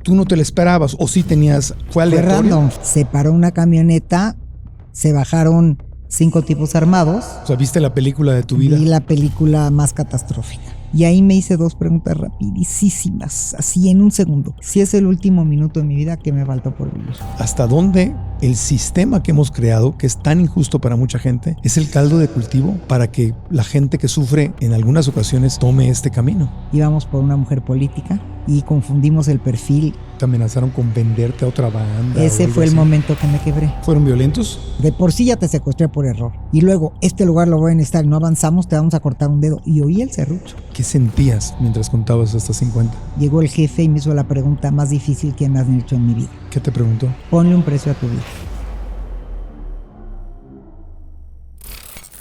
tú no te lo esperabas o sí tenías, fue aleatorio. Fue random. Se paró una camioneta, se bajaron 5 tipos armados. O sea, ¿viste la película de tu vida? Vi la película más catastrófica. Y ahí me hice 2 preguntas rapidísimas, así en un segundo. Si es el último minuto de mi vida, ¿qué me faltó por vivir? ¿Hasta dónde el sistema que hemos creado, que es tan injusto para mucha gente, es el caldo de cultivo para que la gente que sufre en algunas ocasiones tome este camino? Íbamos por una mujer política y confundimos el perfil. Te amenazaron con venderte a otra banda. Ese fue el momento que me quebré. ¿Fueron violentos? De por sí ya te secuestré por error. Y luego, este lugar lo voy a necesitar, no avanzamos, te vamos a cortar un dedo. Y oí el serrucho. ¿Qué sentías mientras contabas hasta 50? Llegó el jefe y me hizo la pregunta más difícil que me han hecho en mi vida. ¿Qué te preguntó? Ponle un precio a tu vida.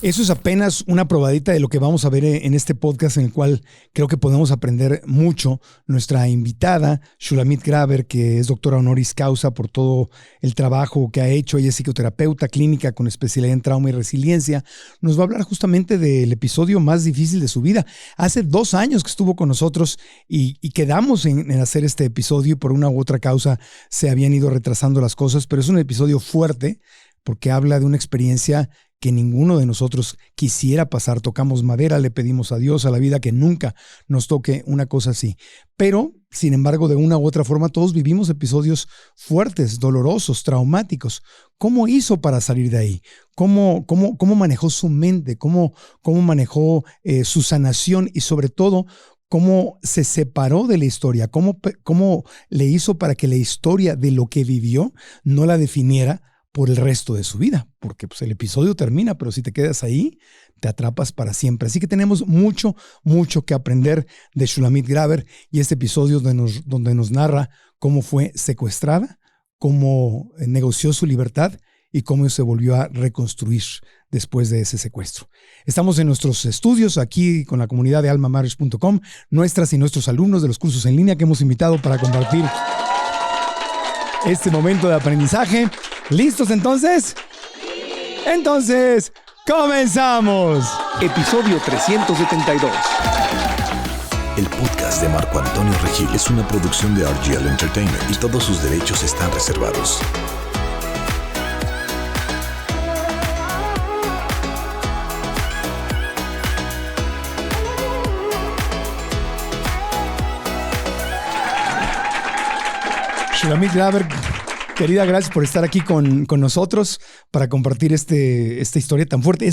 Eso es apenas una probadita de lo que vamos a ver en este podcast, en el cual creo que podemos aprender mucho. Nuestra invitada, Shulamit Graber, que es doctora honoris causa por todo el trabajo que ha hecho. Ella es psicoterapeuta clínica con especialidad en trauma y resiliencia. Nos va a hablar justamente del episodio más difícil de su vida. Hace 2 años que estuvo con nosotros y quedamos en hacer este episodio y por una u otra causa se habían ido retrasando las cosas, pero es un episodio fuerte porque habla de una experiencia que ninguno de nosotros quisiera pasar. Tocamos madera, le pedimos a Dios, a la vida, que nunca nos toque una cosa así. Pero, sin embargo, de una u otra forma, todos vivimos episodios fuertes, dolorosos, traumáticos. ¿Cómo hizo para salir de ahí? ¿Cómo manejó su mente? ¿Cómo manejó su sanación? Y sobre todo, ¿cómo se separó de la historia? ¿Cómo le hizo para que la historia de lo que vivió no la definiera por el resto de su vida? Porque pues, el episodio termina, pero si te quedas ahí, te atrapas para siempre. Así que tenemos mucho que aprender de Shulamit Graber y este episodio donde nos narra cómo fue secuestrada, cómo negoció su libertad y cómo se volvió a reconstruir después de ese secuestro. Estamos en nuestros estudios aquí con la comunidad de almamarriage.com, nuestras y nuestros alumnos de los cursos en línea que hemos invitado para compartir este momento de aprendizaje. ¿Listos entonces? Entonces, ¡comenzamos! Episodio 372. El podcast de Marco Antonio Regil es una producción de RGL Entertainment y todos sus derechos están reservados. Shulamit Graber, querida, gracias por estar aquí con nosotros para compartir esta historia tan fuerte.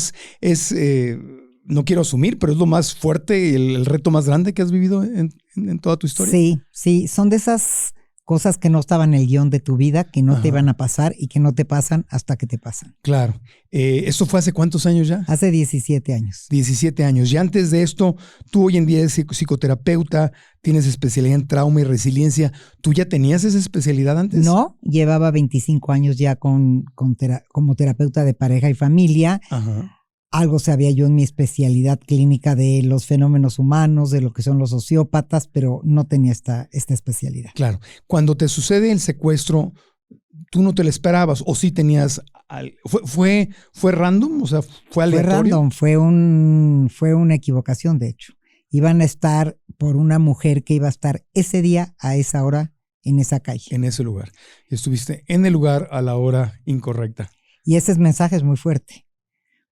No quiero asumir, pero es lo más fuerte y el reto más grande que has vivido en toda tu historia. Sí, son de esas cosas que no estaban en el guión de tu vida, que no te iban a pasar y que no te pasan hasta que te pasan. Claro. ¿Esto fue hace cuántos años ya? Hace 17 años. 17 años. Y antes de esto, tú hoy en día eres psicoterapeuta, tienes especialidad en trauma y resiliencia. ¿Tú ya tenías esa especialidad antes? No, llevaba 25 años ya como terapeuta de pareja y familia. Ajá. Algo sabía yo en mi especialidad clínica de los fenómenos humanos, de lo que son los sociópatas, pero no tenía esta especialidad. Claro. Cuando te sucede el secuestro, ¿tú no te lo esperabas o sí tenías? ¿Fue random? O sea, ¿fue aleatorio? Fue random, fue una equivocación, de hecho. Iban a estar por una mujer que iba a estar ese día, a esa hora, en esa calle. En ese lugar. Y estuviste en el lugar a la hora incorrecta. Y ese mensaje es muy fuerte.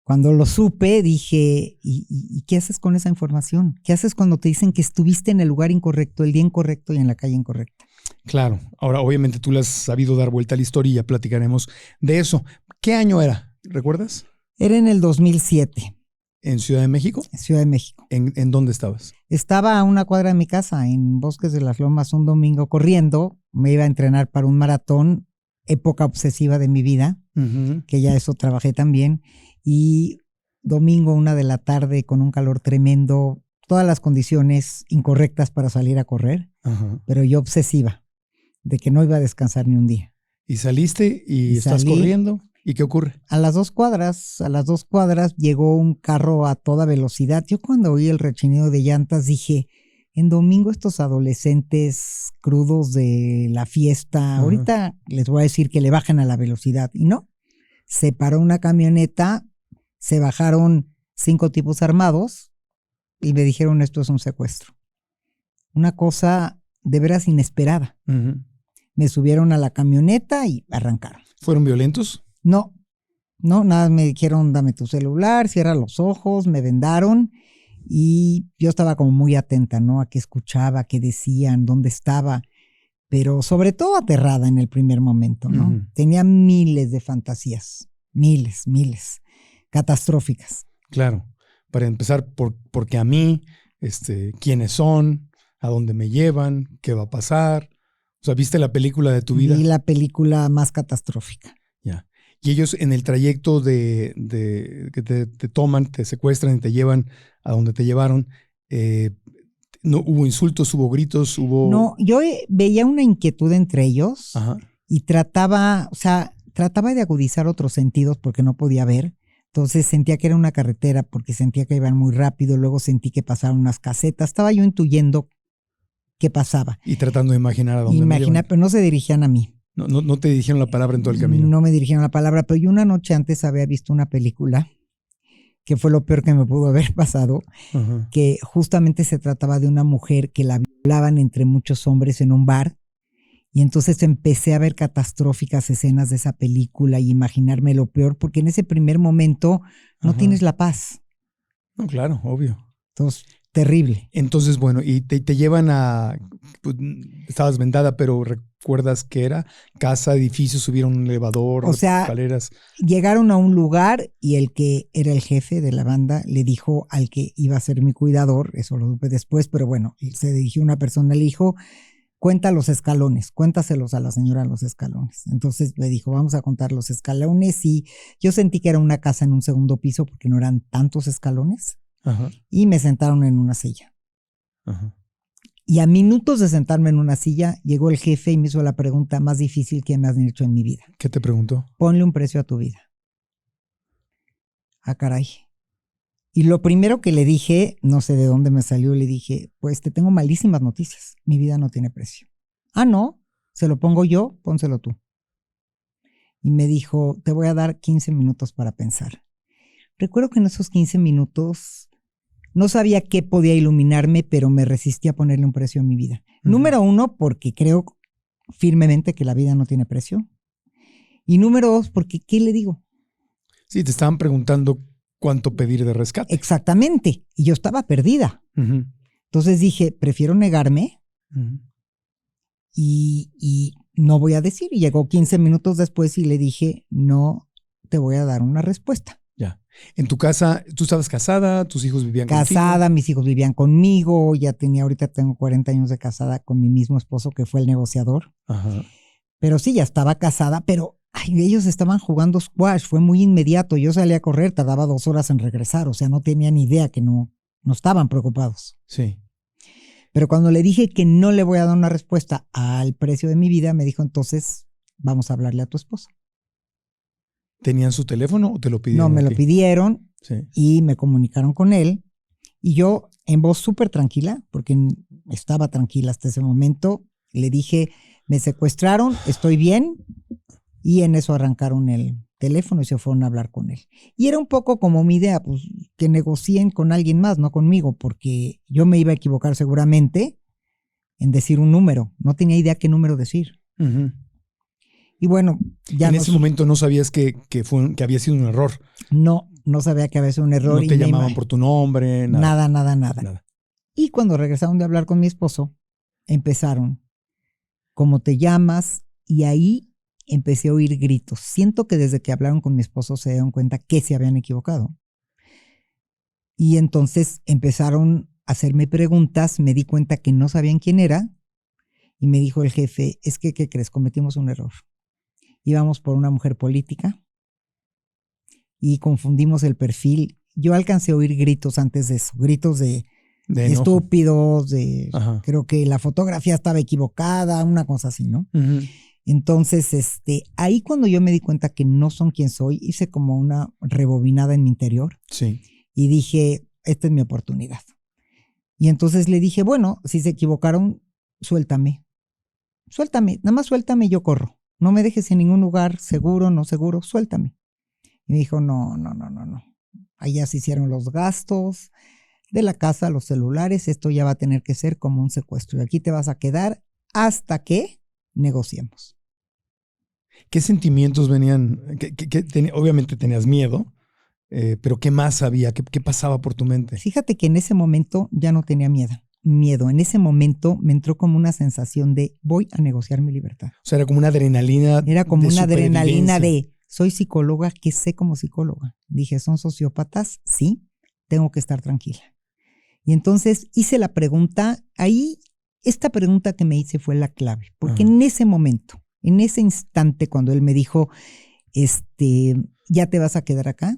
Cuando lo supe, dije, ¿y qué haces con esa información? ¿Qué haces cuando te dicen que estuviste en el lugar incorrecto, el día incorrecto y en la calle incorrecta? Claro. Ahora, obviamente, tú le has sabido dar vuelta a la historia y ya platicaremos de eso. ¿Qué año era? ¿Recuerdas? Era en el 2007. ¿En Ciudad de México? En Ciudad de México. ¿En dónde estabas? Estaba a una cuadra de mi casa, en Bosques de las Lomas, un domingo corriendo. Me iba a entrenar para un maratón, época obsesiva de mi vida, que ya eso trabajé también. Y domingo, 1 de la tarde, con un calor tremendo, todas las condiciones incorrectas para salir a correr, pero yo obsesiva de que no iba a descansar ni un día. ¿Y saliste y estás corriendo? ¿Y qué ocurre? A las 2 cuadras llegó un carro a toda velocidad. Yo cuando oí el rechinido de llantas dije, en domingo estos adolescentes crudos de la fiesta, ahorita les voy a decir que le bajen a la velocidad. Y no, se paró una camioneta, se bajaron 5 tipos armados y me dijeron, esto es un secuestro. Una cosa de veras inesperada. Me subieron a la camioneta y arrancaron. ¿Fueron violentos? No, nada, me dijeron, dame tu celular, cierra los ojos, me vendaron y yo estaba como muy atenta, ¿no? A qué escuchaba, qué decían, dónde estaba, pero sobre todo aterrada en el primer momento, ¿no? Tenía miles de fantasías, miles, catastróficas. Claro, para empezar, porque a mí, quiénes son, a dónde me llevan, qué va a pasar. O sea, ¿viste la película de tu vida? Vi la película más catastrófica. Ya. Y ellos en el trayecto que te toman, te secuestran y te llevan a donde te llevaron, no hubo insultos, hubo gritos, hubo... No, yo veía una inquietud entre ellos. Ajá. Y trataba de agudizar otros sentidos porque no podía ver. Entonces sentía que era una carretera porque sentía que iban muy rápido. Luego sentí que pasaban unas casetas. Estaba yo intuyendo qué pasaba. Y tratando de imaginar a dónde me llevan. Pero no se dirigían a mí. No te dirigieron la palabra en todo el camino. No me dirigieron la palabra, pero yo una noche antes había visto una película que fue lo peor que me pudo haber pasado, que justamente se trataba de una mujer que la violaban entre muchos hombres en un bar. Y entonces empecé a ver catastróficas escenas de esa película y imaginarme lo peor, porque en ese primer momento no tienes la paz. No, claro, obvio. Entonces, terrible. Entonces, bueno, y te llevan pues, estabas vendada, pero ¿recuerdas qué era? Casa, edificio, subieron un elevador, o sea, escaleras. Llegaron a un lugar y el que era el jefe de la banda le dijo al que iba a ser mi cuidador, eso lo supe después, pero bueno, se dirigió una persona, le dijo... Cuenta los escalones, cuéntaselos a la señora los escalones. Entonces me dijo, vamos a contar los escalones y yo sentí que era una casa en un segundo piso porque no eran tantos escalones. Y me sentaron en una silla. Y a minutos de sentarme en una silla llegó el jefe y me hizo la pregunta más difícil que me has hecho en mi vida. ¿Qué te preguntó? Ponle un precio a tu vida. Ah, caray. Y lo primero que le dije, no sé de dónde me salió, le dije, pues te tengo malísimas noticias, mi vida no tiene precio. Ah, no, se lo pongo yo, pónselo tú. Y me dijo, te voy a dar 15 minutos para pensar. Recuerdo que en esos 15 minutos no sabía qué podía iluminarme, pero me resistí a ponerle un precio a mi vida. Número uno, porque creo firmemente que la vida no tiene precio. Y número dos, porque ¿qué le digo? Sí, te estaban preguntando cuánto pedir de rescate. Exactamente. Y yo estaba perdida. Entonces dije, prefiero negarme y no voy a decir. Y llegó 15 minutos después y le dije, no te voy a dar una respuesta. Ya. En tu casa, ¿tú estabas casada? ¿Tus hijos vivían contigo? Casada, mis hijos vivían conmigo. Ahorita tengo 40 años de casada con mi mismo esposo que fue el negociador. Pero sí, ya estaba casada, pero ellos estaban jugando squash, fue muy inmediato. Yo salí a correr, tardaba 2 horas en regresar, o sea, no tenía ni idea que no estaban preocupados. Sí. Pero cuando le dije que no le voy a dar una respuesta al precio de mi vida, me dijo, entonces, vamos a hablarle a tu esposa. ¿Tenían su teléfono o te lo pidieron? No, me lo pidieron y me comunicaron con él. Y yo, en voz súper tranquila, porque estaba tranquila hasta ese momento, le dije, me secuestraron, estoy bien. Y en eso arrancaron el teléfono y se fueron a hablar con él. Y era un poco como mi idea, pues que negocien con alguien más, no conmigo, porque yo me iba a equivocar seguramente en decir un número. No tenía idea qué número decir. Y bueno, ya en ese momento no sabías que había sido un error. No sabía que había sido un error. No te llamaban por tu nombre, nada. Nada. Y cuando regresaron de hablar con mi esposo, empezaron, ¿cómo te llamas? Y ahí empecé a oír gritos. Siento que desde que hablaron con mi esposo se dieron cuenta que se habían equivocado. Y entonces empezaron a hacerme preguntas, me di cuenta que no sabían quién era y me dijo el jefe, es que, ¿qué crees? Cometimos un error. Íbamos por una mujer política y confundimos el perfil. Yo alcancé a oír gritos antes de eso, gritos de estúpidos, creo que la fotografía estaba equivocada, una cosa así, ¿no? Entonces, ahí cuando yo me di cuenta que no son quien soy, hice como una rebobinada en mi interior. Sí. Y dije, esta es mi oportunidad. Y entonces le dije, bueno, si se equivocaron, suéltame, nada más suéltame y yo corro. No me dejes en ningún lugar, seguro, no seguro, suéltame. Y me dijo, no. Allá se hicieron los gastos, de la casa, los celulares, esto ya va a tener que ser como un secuestro. Y aquí te vas a quedar hasta que negociemos. ¿Qué sentimientos venían? Obviamente tenías miedo, pero ¿qué más había? ¿Qué pasaba por tu mente? Fíjate que en ese momento ya no tenía miedo. En ese momento me entró como una sensación de voy a negociar mi libertad. O sea, era como una adrenalina. Era como una adrenalina supervivencia. de soy psicóloga, ¿qué sé como psicóloga? Dije, ¿son sociópatas? Sí, tengo que estar tranquila. Y entonces hice la pregunta, ahí esta pregunta que me hice fue la clave, porque en ese momento, en ese instante cuando él me dijo, ¿ya te vas a quedar acá?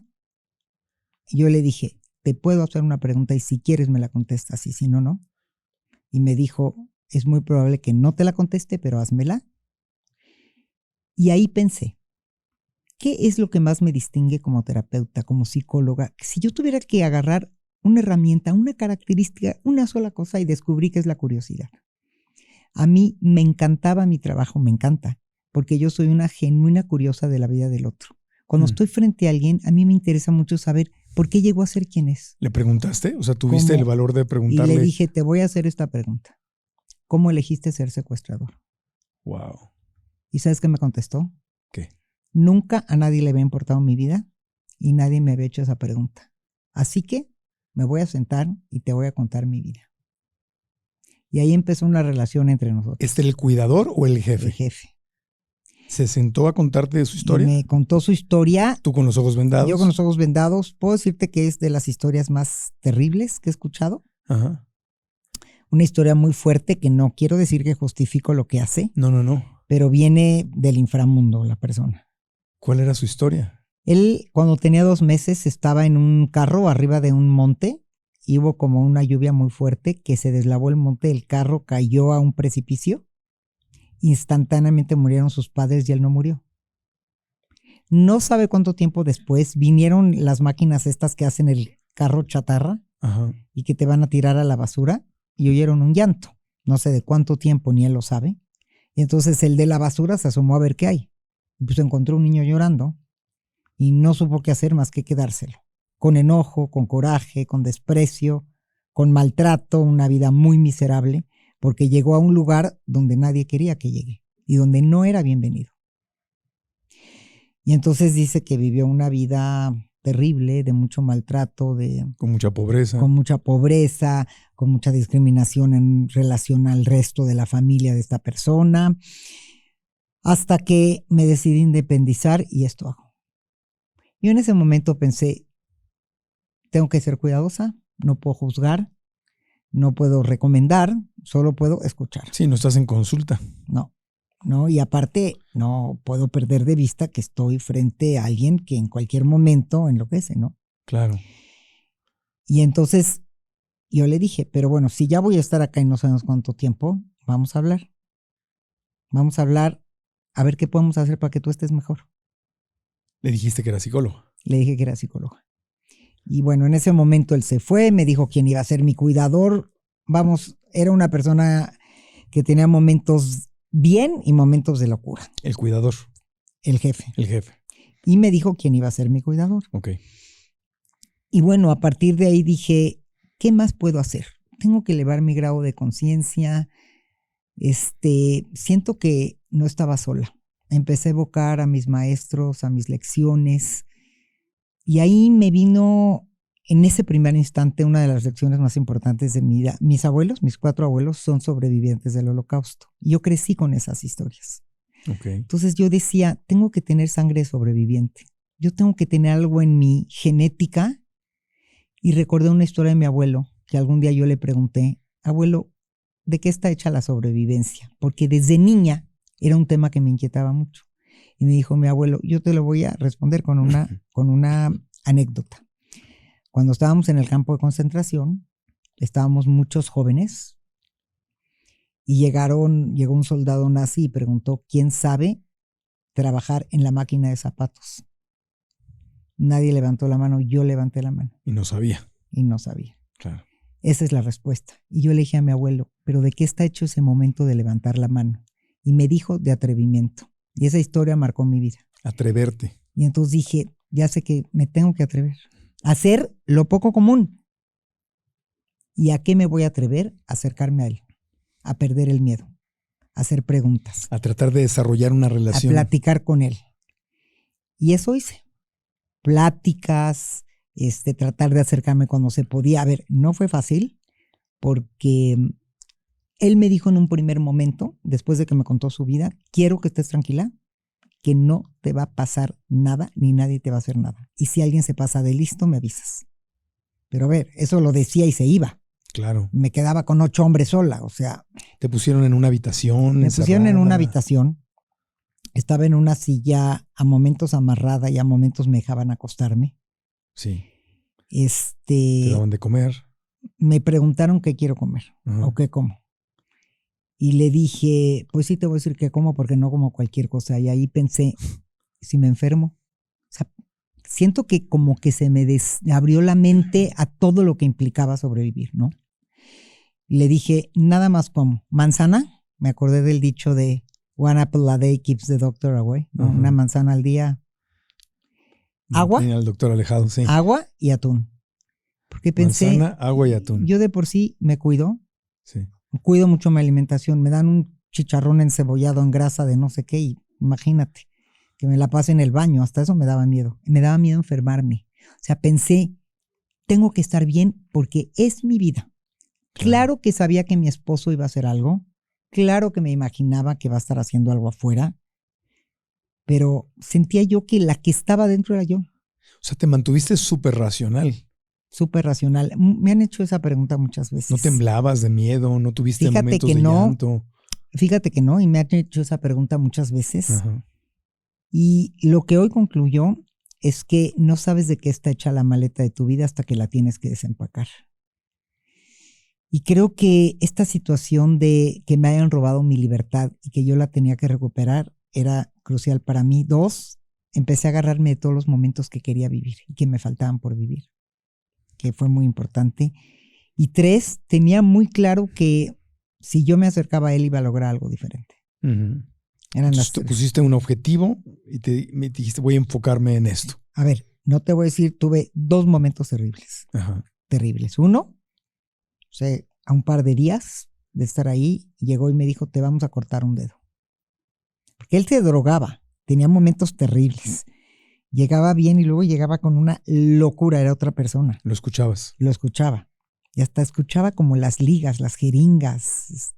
Yo le dije, te puedo hacer una pregunta y si quieres me la contestas y si no, no. Y me dijo, es muy probable que no te la conteste, pero házmela. Y ahí pensé, ¿qué es lo que más me distingue como terapeuta, como psicóloga? Si yo tuviera que agarrar una herramienta, una característica, una sola cosa y descubrí que es la curiosidad. A mí me encantaba mi trabajo, me encanta, porque yo soy una genuina curiosa de la vida del otro. Cuando estoy frente a alguien, a mí me interesa mucho saber por qué llegó a ser quien es. ¿Le preguntaste? O sea, ¿tuviste el valor de preguntarle? Y le dije, te voy a hacer esta pregunta. ¿Cómo elegiste ser secuestrador? Wow. ¿Y sabes qué me contestó? ¿Qué? Nunca a nadie le había importado mi vida y nadie me había hecho esa pregunta. Así que me voy a sentar y te voy a contar mi vida. Y ahí empezó una relación entre nosotros. ¿Este era el cuidador o el jefe? El jefe. ¿Se sentó a contarte de su historia? Y me contó su historia. ¿Tú con los ojos vendados? Yo con los ojos vendados. Puedo decirte que es de las historias más terribles que he escuchado. Ajá. Una historia muy fuerte que no quiero decir que justifico lo que hace. No. Pero viene del inframundo la persona. ¿Cuál era su historia? Él, cuando tenía 2 meses, estaba en un carro arriba de un monte y hubo como una lluvia muy fuerte que se deslavó el monte, el carro cayó a un precipicio. Instantáneamente murieron sus padres y él no murió. No sabe cuánto tiempo después vinieron las máquinas estas que hacen el carro chatarra. Ajá. Y que te van a tirar a la basura y oyeron un llanto. No sé de cuánto tiempo, ni él lo sabe. Y entonces el de la basura se asomó a ver qué hay. Y pues encontró un niño llorando y no supo qué hacer más que quedárselo. Con enojo, con coraje, con desprecio, con maltrato, una vida muy miserable, porque llegó a un lugar donde nadie quería que llegue y donde no era bienvenido. Y entonces dice que vivió una vida terrible, de mucho maltrato, con mucha pobreza. Con mucha discriminación en relación al resto de la familia de esta persona, hasta que me decidí independizar y esto hago. Yo en ese momento pensé, tengo que ser cuidadosa, no puedo juzgar, no puedo recomendar, solo puedo escuchar. Sí, no estás en consulta. No, y aparte no puedo perder de vista que estoy frente a alguien que en cualquier momento enloquece, ¿no? Claro. Y entonces yo le dije, pero bueno, si ya voy a estar acá y no sabemos cuánto tiempo, vamos a hablar. Vamos a hablar a ver qué podemos hacer para que tú estés mejor. ¿Le dijiste que era psicólogo? Le dije que era psicóloga. Y bueno, en ese momento él se fue, me dijo quién iba a ser mi cuidador. Vamos, era una persona que tenía momentos bien y momentos de locura. El cuidador. El jefe. El jefe. Y me dijo quién iba a ser mi cuidador. Ok. Y bueno, a partir de ahí dije, ¿qué más puedo hacer? Tengo que elevar mi grado de conciencia. Siento que no estaba sola. Empecé a evocar a mis maestros, a mis lecciones. Y ahí me vino, en ese primer instante, una de las lecciones más importantes de mi vida. Mis abuelos, mis 4 abuelos, son sobrevivientes del Holocausto. Yo crecí con esas historias. Okay. Entonces yo decía, tengo que tener sangre sobreviviente. Yo tengo que tener algo en mi genética. Y recordé una historia de mi abuelo, que algún día yo le pregunté, abuelo, ¿de qué está hecha la sobrevivencia? Porque desde niña era un tema que me inquietaba mucho. Y me dijo mi abuelo, yo te lo voy a responder con una anécdota. Cuando estábamos en el campo de concentración, estábamos muchos jóvenes y llegó un soldado nazi y preguntó, ¿quién sabe trabajar en la máquina de zapatos? Nadie levantó la mano, yo levanté la mano. Y no sabía. Claro. Esa es la respuesta. Y yo le dije a mi abuelo, ¿pero de qué está hecho ese momento de levantar la mano? Y me dijo, de atrevimiento. Y esa historia marcó mi vida. Atreverte. Y entonces dije, ya sé que me tengo que atrever a hacer lo poco común. ¿Y a qué me voy a atrever? A acercarme a él, a perder el miedo, a hacer preguntas. A tratar de desarrollar una relación. A platicar con él. Y eso hice. Pláticas, tratar de acercarme cuando se podía. A ver, no fue fácil porque él me dijo en un primer momento, después de que me contó su vida, quiero que estés tranquila, que no te va a pasar nada, ni nadie te va a hacer nada. Y si alguien se pasa de listo, me avisas. Pero a ver, eso lo decía y se iba. Claro. Me quedaba con 8 hombres sola, o sea. Te pusieron en una habitación. Me encerrada. pusieron en una habitación. Estaba en una silla a momentos amarrada y a momentos me dejaban acostarme. Sí. Te daban de comer. Me preguntaron qué quiero comer o qué como. Y le dije, pues sí te voy a decir que como porque no como cualquier cosa. Y ahí pensé, si me enfermo. O sea, siento que como que se me abrió la mente a todo lo que implicaba sobrevivir, ¿no? Le dije, nada más como manzana. Me acordé del dicho de one apple a day keeps the doctor away, ¿no? Una manzana al día. Agua. Tenía al doctor alejado, sí. Agua y atún. Porque pensé, manzana, agua y atún. Yo de por sí me cuido. Sí. Cuido mucho mi alimentación. Me dan un chicharrón encebollado en grasa de no sé qué y imagínate que me la pase en el baño. Hasta eso me daba miedo. Me daba miedo enfermarme. O sea, pensé, tengo que estar bien porque es mi vida. Claro que sabía que mi esposo iba a hacer algo. Claro que me imaginaba que va a estar haciendo algo afuera. Pero sentía yo que la que estaba dentro era yo. O sea, te mantuviste súper racional. Súper racional. Me han hecho esa pregunta muchas veces. ¿No temblabas de miedo? ¿No tuviste momentos de llanto? Fíjate que no, y me han hecho esa pregunta muchas veces. Ajá. Y lo que hoy concluyó es que no sabes de qué está hecha la maleta de tu vida hasta que la tienes que desempacar. Y creo que esta situación de que me hayan robado mi libertad y que yo la tenía que recuperar era crucial para mí. 2, empecé a agarrarme de todos los momentos que quería vivir y que me faltaban por vivir, que fue muy importante. Y 3, tenía muy claro que si yo me acercaba a él iba a lograr algo diferente. Entonces te pusiste un objetivo y me dijiste, voy a enfocarme en esto. A ver, no te voy a decir, tuve 2 momentos terribles. Ajá. Terribles. Uno, o sea, a un par de días de estar ahí, llegó y me dijo, te vamos a cortar un dedo. Porque él se drogaba, tenía momentos terribles. Llegaba bien y luego llegaba con una locura, era otra persona. ¿Lo escuchabas? Lo escuchaba. Y hasta escuchaba como las ligas, las jeringas,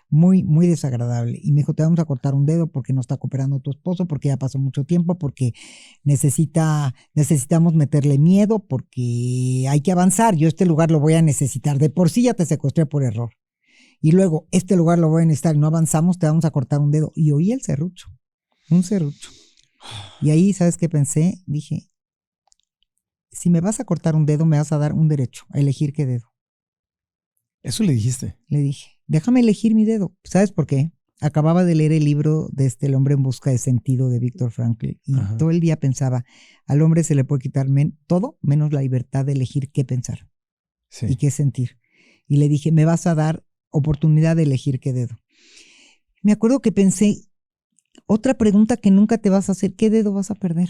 muy, muy desagradable. Y me dijo, te vamos a cortar un dedo porque no está cooperando tu esposo, porque ya pasó mucho tiempo, porque necesitamos meterle miedo, porque hay que avanzar. Yo este lugar lo voy a necesitar. De por sí ya te secuestré por error. Y luego, este lugar lo voy a necesitar. No avanzamos, te vamos a cortar un dedo. Y oí el serrucho, un serrucho. Y ahí, ¿sabes qué pensé? Dije, si me vas a cortar un dedo, me vas a dar un derecho a elegir qué dedo. ¿Eso le dijiste? Le dije, déjame elegir mi dedo. ¿Sabes por qué? Acababa de leer el libro de El hombre en busca de sentido de Viktor Frankl y todo el día pensaba, al hombre se le puede quitar todo menos la libertad de elegir qué pensar y qué sentir. Y le dije, me vas a dar oportunidad de elegir qué dedo. Me acuerdo que pensé, otra pregunta que nunca te vas a hacer, ¿qué dedo vas a perder?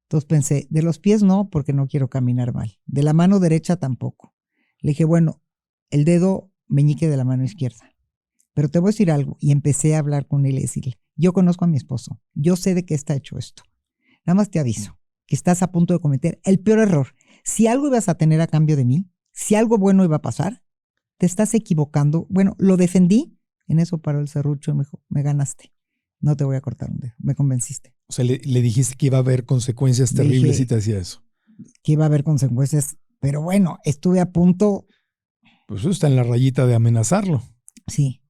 Entonces pensé, de los pies no, porque no quiero caminar mal. De la mano derecha tampoco. Le dije, bueno, el dedo meñique de la mano izquierda. Pero te voy a decir algo. Y empecé a hablar con él y decirle, yo conozco a mi esposo, yo sé de qué está hecho esto. Nada más te aviso que estás a punto de cometer el peor error. Si algo ibas a tener a cambio de mí, si algo bueno iba a pasar, te estás equivocando. Bueno, lo defendí. En eso paró el serrucho y me dijo, me ganaste. No te voy a cortar un dedo. Me convenciste. O sea, le dijiste que iba a haber consecuencias terribles si te hacía eso. Que iba a haber consecuencias. Pero bueno, estuve a punto. Pues eso está en la rayita de amenazarlo. Sí.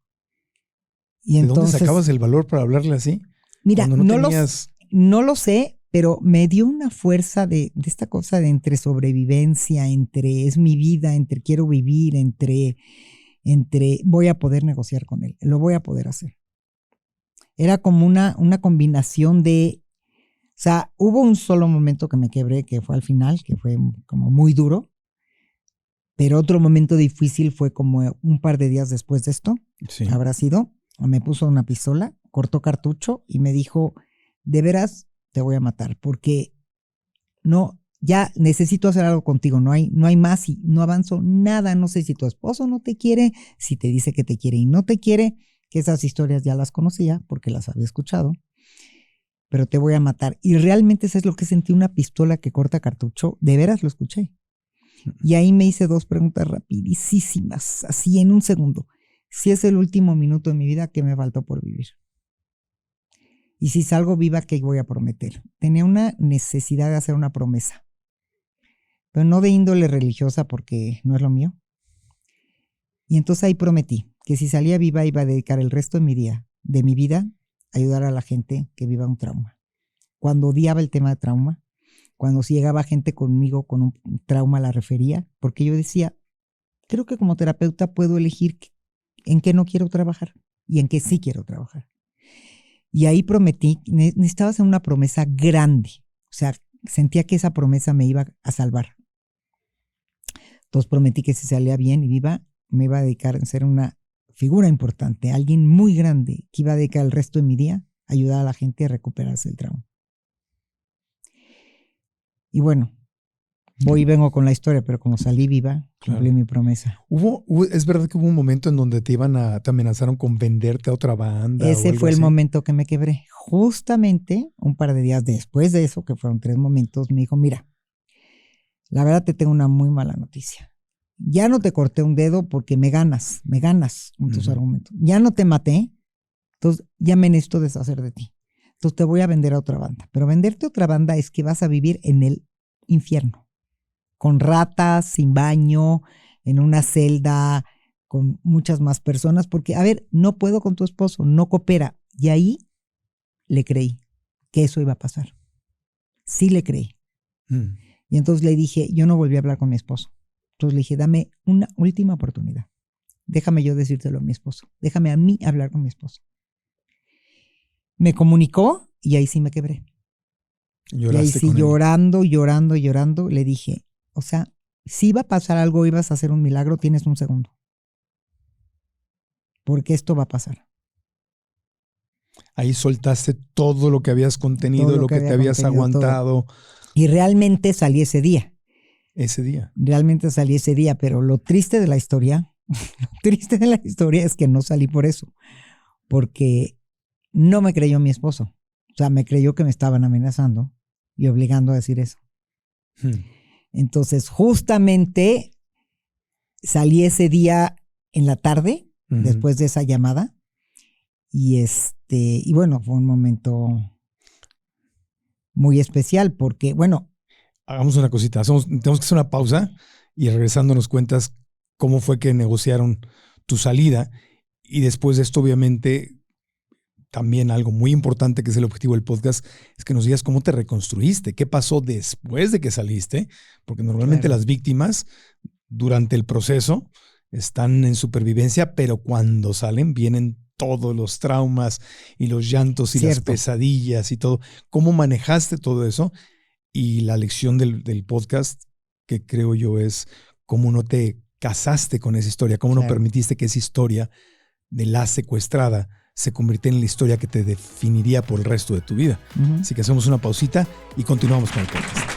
Y ¿de dónde sacabas el valor para hablarle así? Mira, no lo sé, pero me dio una fuerza de esta cosa de entre sobrevivencia, entre es mi vida, entre quiero vivir, entre voy a poder negociar con él, lo voy a poder hacer. Era como una combinación de, o sea, hubo un solo momento que me quebré, que fue al final, que fue como muy duro, pero otro momento difícil fue como un par de días después de esto, habrá sido, me puso una pistola, cortó cartucho y me dijo, de veras te voy a matar, porque no, ya necesito hacer algo contigo, no hay más y no avanzo nada, no sé si tu esposo no te quiere, si te dice que te quiere y no te quiere, que esas historias ya las conocía porque las había escuchado, pero te voy a matar. Y realmente eso es lo que sentí, una pistola que corta cartucho, de veras lo escuché. Y ahí me hice 2 preguntas rapidísimas, así en un segundo. Si es el último minuto de mi vida, ¿qué me faltó por vivir? Y si salgo viva, ¿qué voy a prometer? Tenía una necesidad de hacer una promesa, pero no de índole religiosa porque no es lo mío. Y entonces ahí prometí que si salía viva iba a dedicar el resto de mi vida a ayudar a la gente que viva un trauma. Cuando odiaba el tema de trauma, cuando si llegaba gente conmigo con un trauma la refería, porque yo decía, creo que como terapeuta puedo elegir en qué no quiero trabajar y en qué sí quiero trabajar. Y ahí prometí, necesitaba hacer una promesa grande, o sea, sentía que esa promesa me iba a salvar. Entonces prometí que si salía bien y viva, me iba a dedicar a ser una figura importante, alguien muy grande, que iba a dedicar el resto de mi día a ayudar a la gente a recuperarse del trauma. Y bueno, voy y vengo con la historia, pero como salí viva, cumplí mi promesa. Es verdad que hubo un momento en donde te amenazaron con venderte a otra banda. Ese fue el momento que me quebré. Justamente un par de días después de eso, que fueron 3 momentos, me dijo, mira, la verdad te tengo una muy mala noticia. Ya no te corté un dedo porque me ganas con tus argumentos. Ya no te maté, entonces ya me necesito deshacer de ti. Entonces te voy a vender a otra banda. Pero venderte a otra banda es que vas a vivir en el infierno. Con ratas, sin baño, en una celda, con muchas más personas, porque, a ver, no puedo con tu esposo, no coopera. Y ahí le creí que eso iba a pasar. Sí le creí. Y entonces le dije, yo no volví a hablar con mi esposo. Entonces le dije, dame una última oportunidad. Déjame yo decírselo a mi esposo. Déjame a mí hablar con mi esposo. Me comunicó y ahí sí me quebré. Y ahí sí, llorando, le dije, o sea, si iba a pasar algo, ibas a hacer un milagro, tienes un segundo. Porque esto va a pasar. Ahí soltaste todo lo que habías contenido, lo que te habías aguantado. Todo. Y realmente salí ese día. Realmente salí ese día, pero lo triste de la historia es que no salí por eso. Porque no me creyó mi esposo. O sea, me creyó que me estaban amenazando y obligando a decir eso. Entonces, justamente salí ese día en la tarde, después de esa llamada, y bueno, fue un momento muy especial porque, bueno. Hagamos una cosita, tenemos que hacer una pausa y regresando nos cuentas cómo fue que negociaron tu salida y después de esto, obviamente, también algo muy importante que es el objetivo del podcast, es que nos digas cómo te reconstruiste, qué pasó después de que saliste, porque normalmente las víctimas durante el proceso están en supervivencia, pero cuando salen vienen todos los traumas y los llantos y las pesadillas y todo. ¿Cómo manejaste todo eso? Y la lección del podcast, que creo yo es cómo no te casaste con esa historia, cómo no permitiste que esa historia de la secuestrada se convirtiera en la historia que te definiría por el resto de tu vida. Así que hacemos una pausita y continuamos con el podcast.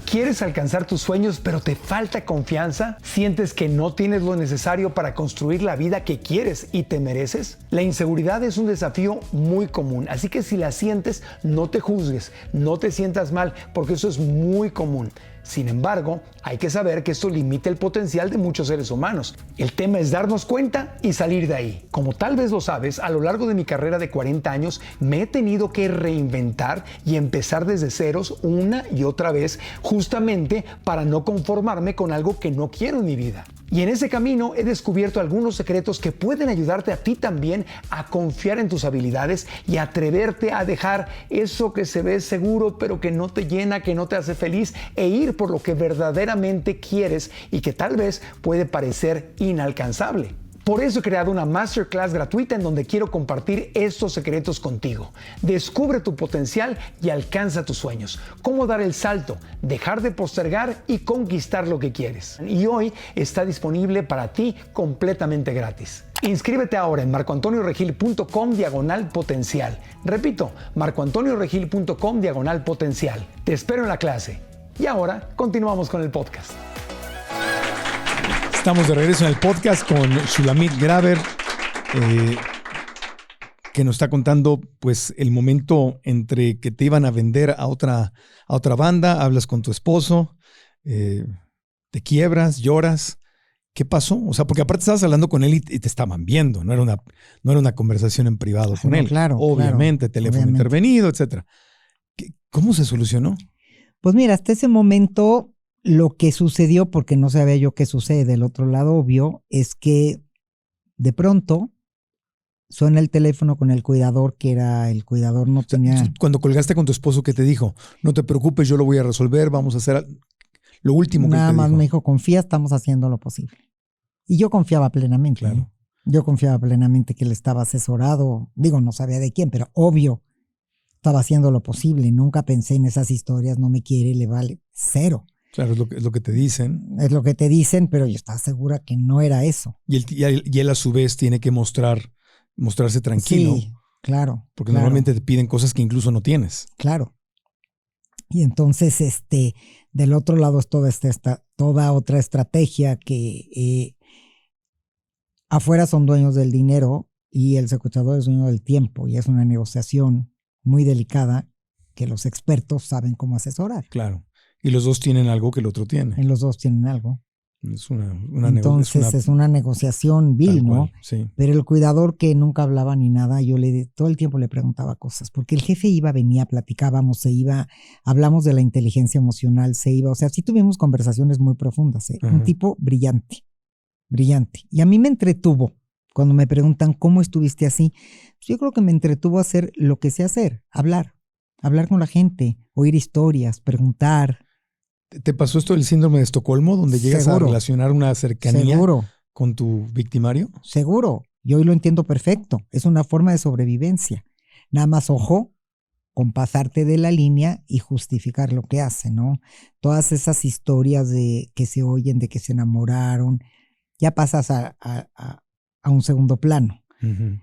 ¿Quieres alcanzar tus sueños pero te falta confianza? ¿Sientes que no tienes lo necesario para construir la vida que quieres y te mereces? La inseguridad es un desafío muy común, así que si la sientes, no te juzgues, no te sientas mal, porque eso es muy común. Sin embargo, hay que saber que esto limita el potencial de muchos seres humanos. El tema es darnos cuenta y salir de ahí. Como tal vez lo sabes, a lo largo de mi carrera de 40 años me he tenido que reinventar y empezar desde ceros una y otra vez, justamente para no conformarme con algo que no quiero en mi vida. Y en ese camino he descubierto algunos secretos que pueden ayudarte a ti también a confiar en tus habilidades y atreverte a dejar eso que se ve seguro pero que no te llena, que no te hace feliz, e ir por lo que verdaderamente quieres y que tal vez puede parecer inalcanzable. Por eso he creado una masterclass gratuita en donde quiero compartir estos secretos contigo. Descubre tu potencial y alcanza tus sueños. Cómo dar el salto, dejar de postergar y conquistar lo que quieres. Y hoy está disponible para ti completamente gratis. Inscríbete ahora en marcoantonioregil.com/potencial. Repito, marcoantonioregil.com/potencial. Te espero en la clase. Y ahora continuamos con el podcast. Estamos de regreso en el podcast con Shulamit Graber, que nos está contando pues el momento entre que te iban a vender a otra banda, hablas con tu esposo, te quiebras, lloras. ¿Qué pasó? O sea, porque aparte estabas hablando con él y te estaban viendo, no era una conversación en privado con él. Claro, obviamente, teléfono intervenido, etcétera. ¿Cómo se solucionó? Pues mira, hasta ese momento lo que sucedió, porque no sabía yo qué sucede del otro lado, obvio, es que de pronto suena el teléfono con el cuidador, que era el cuidador, no tenía... Cuando colgaste con tu esposo, ¿qué te dijo? No te preocupes, yo lo voy a resolver, vamos a hacer lo último que te dijo. Nada más me dijo, confía, estamos haciendo lo posible. Y yo confiaba plenamente. Claro. ¿no? Yo confiaba plenamente que él estaba asesorado. Digo, no sabía de quién, pero obvio, estaba haciendo lo posible. Nunca pensé en esas historias, no me quiere, le vale, cero. Claro, es lo que te dicen. Es lo que te dicen, pero yo estaba segura que no era eso. Y él a su vez tiene que mostrarse tranquilo. Sí, claro. Porque normalmente te piden cosas que incluso no tienes. Claro. Y entonces, del otro lado es toda otra estrategia que afuera son dueños del dinero y el secuestrador es dueño del tiempo, y es una negociación muy delicada que los expertos saben cómo asesorar. Claro. Y los dos tienen algo que el otro tiene. Y los dos tienen algo. Es una Entonces es una negociación vil, ¿no? Sí. Pero el cuidador, que nunca hablaba ni nada, todo el tiempo le preguntaba cosas, porque el jefe venía, platicábamos, hablamos de la inteligencia emocional, o sea, sí tuvimos conversaciones muy profundas, Un tipo brillante. Y a mí me entretuvo cuando me preguntan, ¿cómo estuviste así? Pues yo creo que me entretuvo hacer lo que sé hacer, hablar con la gente, oír historias, preguntar. ¿Te pasó esto del síndrome de Estocolmo, donde llegas a relacionar una cercanía con tu victimario? Seguro. Y hoy lo entiendo perfecto. Es una forma de sobrevivencia. Nada más, ojo, con pasarte de la línea y justificar lo que hace, ¿no? Todas esas historias de que se oyen, de que se enamoraron, ya pasas a un segundo plano. Uh-huh.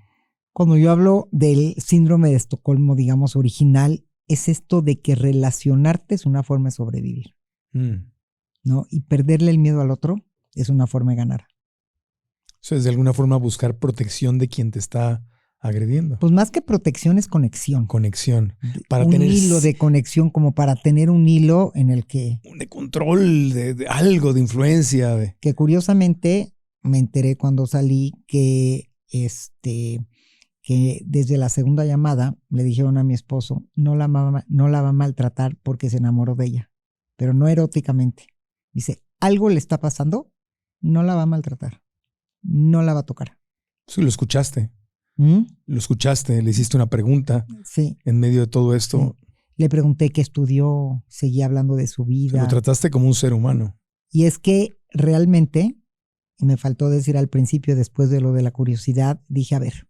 Cuando yo hablo del síndrome de Estocolmo, digamos, original, es esto de que relacionarte es una forma de sobrevivir. ¿No? Y perderle el miedo al otro es una forma de ganar. Eso es de alguna forma buscar protección de quien te está agrediendo. Pues más que protección es conexión. Conexión. Para tener un hilo de conexión, como para tener un hilo en el que... De control, de algo, de influencia. Que curiosamente me enteré cuando salí que desde la segunda llamada le dijeron a mi esposo, no la va a maltratar porque se enamoró de ella. Pero no eróticamente. Dice, algo le está pasando, no la va a maltratar, no la va a tocar. Sí, lo escuchaste. Lo escuchaste, le hiciste una pregunta. Sí. En medio de todo esto. Sí. Le pregunté qué estudió, seguía hablando de su vida. Lo trataste como un ser humano. Y es que realmente, y me faltó decir al principio, después de lo de la curiosidad, dije, a ver,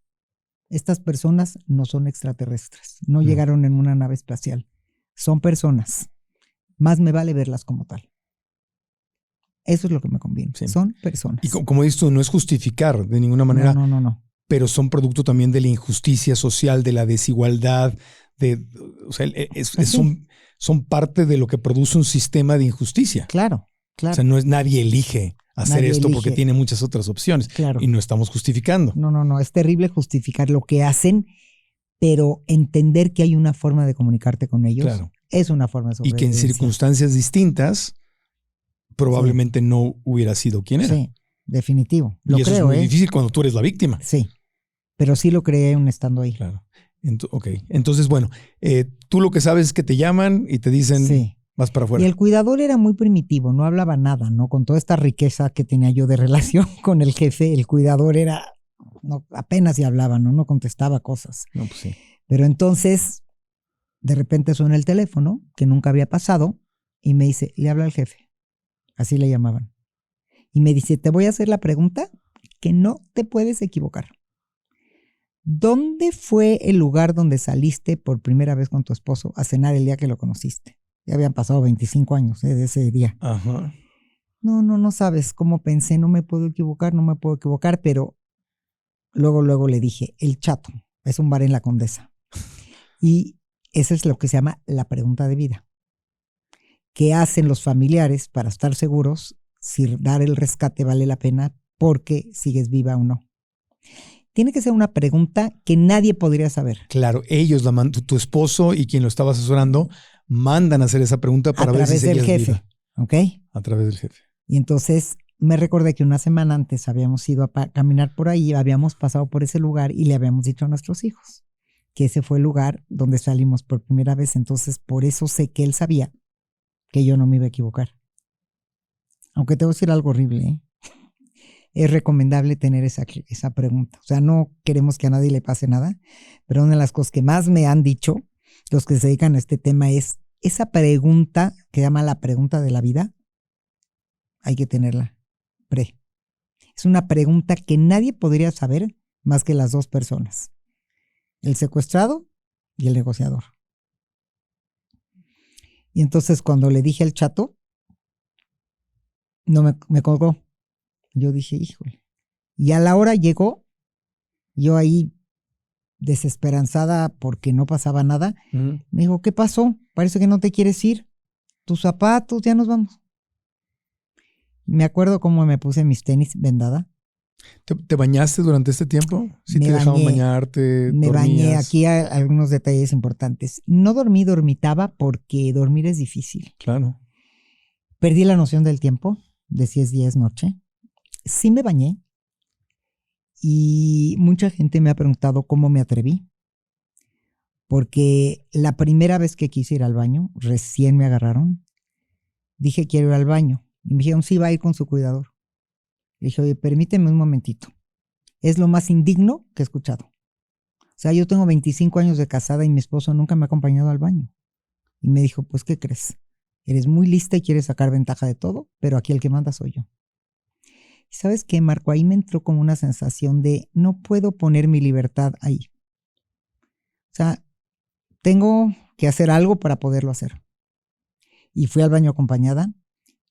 estas personas no son extraterrestres, no llegaron en una nave espacial, son personas. Más me vale verlas como tal. Eso es lo que me conviene. Sí. Son personas. Y como dices tú, no es justificar de ninguna manera. No. Pero son producto también de la injusticia social, de la desigualdad. Son parte de lo que produce un sistema de injusticia. Claro. O sea, nadie elige hacer esto porque tiene muchas otras opciones. Claro. Y no estamos justificando. No. Es terrible justificar lo que hacen, pero entender que hay una forma de comunicarte con ellos. Claro. Es una forma de sobrevivencia. Y que en circunstancias distintas probablemente no hubiera sido quien era. Sí, definitivo. Lo y eso creo, es muy difícil cuando tú eres la víctima. Sí, pero sí lo creé aún estando ahí. Claro. Ok. Entonces, bueno, tú lo que sabes es que te llaman y te dicen, vas para afuera. Y el cuidador era muy primitivo, no hablaba nada, ¿no? Con toda esta riqueza que tenía yo de relación con el jefe, el cuidador apenas si hablaba, no contestaba cosas. No, pues sí. Pero entonces... De repente suena el teléfono, que nunca había pasado, y me dice, le habla al jefe. Así le llamaban. Y me dice, te voy a hacer la pregunta que no te puedes equivocar. ¿Dónde fue el lugar donde saliste por primera vez con tu esposo a cenar el día que lo conociste? Ya habían pasado 25 años de ese día. Ajá. No sabes cómo pensé, no me puedo equivocar, pero luego le dije, El Chato, es un bar en la Condesa. Y eso es lo que se llama la pregunta de vida. ¿Qué hacen los familiares para estar seguros si dar el rescate vale la pena porque sigues viva o no? Tiene que ser una pregunta que nadie podría saber. Claro, ellos, tu esposo y quien lo estaba asesorando, mandan a hacer esa pregunta para ver si seguías viva. A través del jefe, ¿ok? A través del jefe. Y entonces me recordé que una semana antes habíamos ido a caminar por ahí, habíamos pasado por ese lugar y le habíamos dicho a nuestros hijos que ese fue el lugar donde salimos por primera vez. Entonces, por eso sé que él sabía que yo no me iba a equivocar. Aunque te voy a decir algo horrible, ¿eh? Es recomendable tener esa pregunta. O sea, no queremos que a nadie le pase nada, pero una de las cosas que más me han dicho los que se dedican a este tema es esa pregunta que llama la pregunta de la vida, hay que tenerla Es una pregunta que nadie podría saber más que las dos personas, el secuestrado y el negociador. Y entonces cuando le dije al Chato, no me colgó. Yo dije, híjole. Y a la hora llegó, yo ahí desesperanzada porque no pasaba nada, me dijo, ¿qué pasó? Parece que no te quieres ir. Tus zapatos, ya nos vamos. Me acuerdo cómo me puse mis tenis vendada. ¿Te bañaste durante este tiempo? ¿Sí te dejaban bañarte? Me bañé. Aquí hay algunos detalles importantes. No dormitaba porque dormir es difícil. Claro. Perdí la noción del tiempo, de si es día, es noche. Sí me bañé y mucha gente me ha preguntado cómo me atreví, porque la primera vez que quise ir al baño, recién me agarraron, dije quiero ir al baño y me dijeron sí, va a ir con su cuidador. Le dije, oye, permíteme un momentito, es lo más indigno que he escuchado. O sea, yo tengo 25 años de casada y mi esposo nunca me ha acompañado al baño. Y me dijo, pues, ¿qué crees? Eres muy lista y quieres sacar ventaja de todo, pero aquí el que manda soy yo. ¿Sabes qué, Marco? Ahí me entró como una sensación de no puedo poner mi libertad ahí. O sea, tengo que hacer algo para poderlo hacer. Y fui al baño acompañada.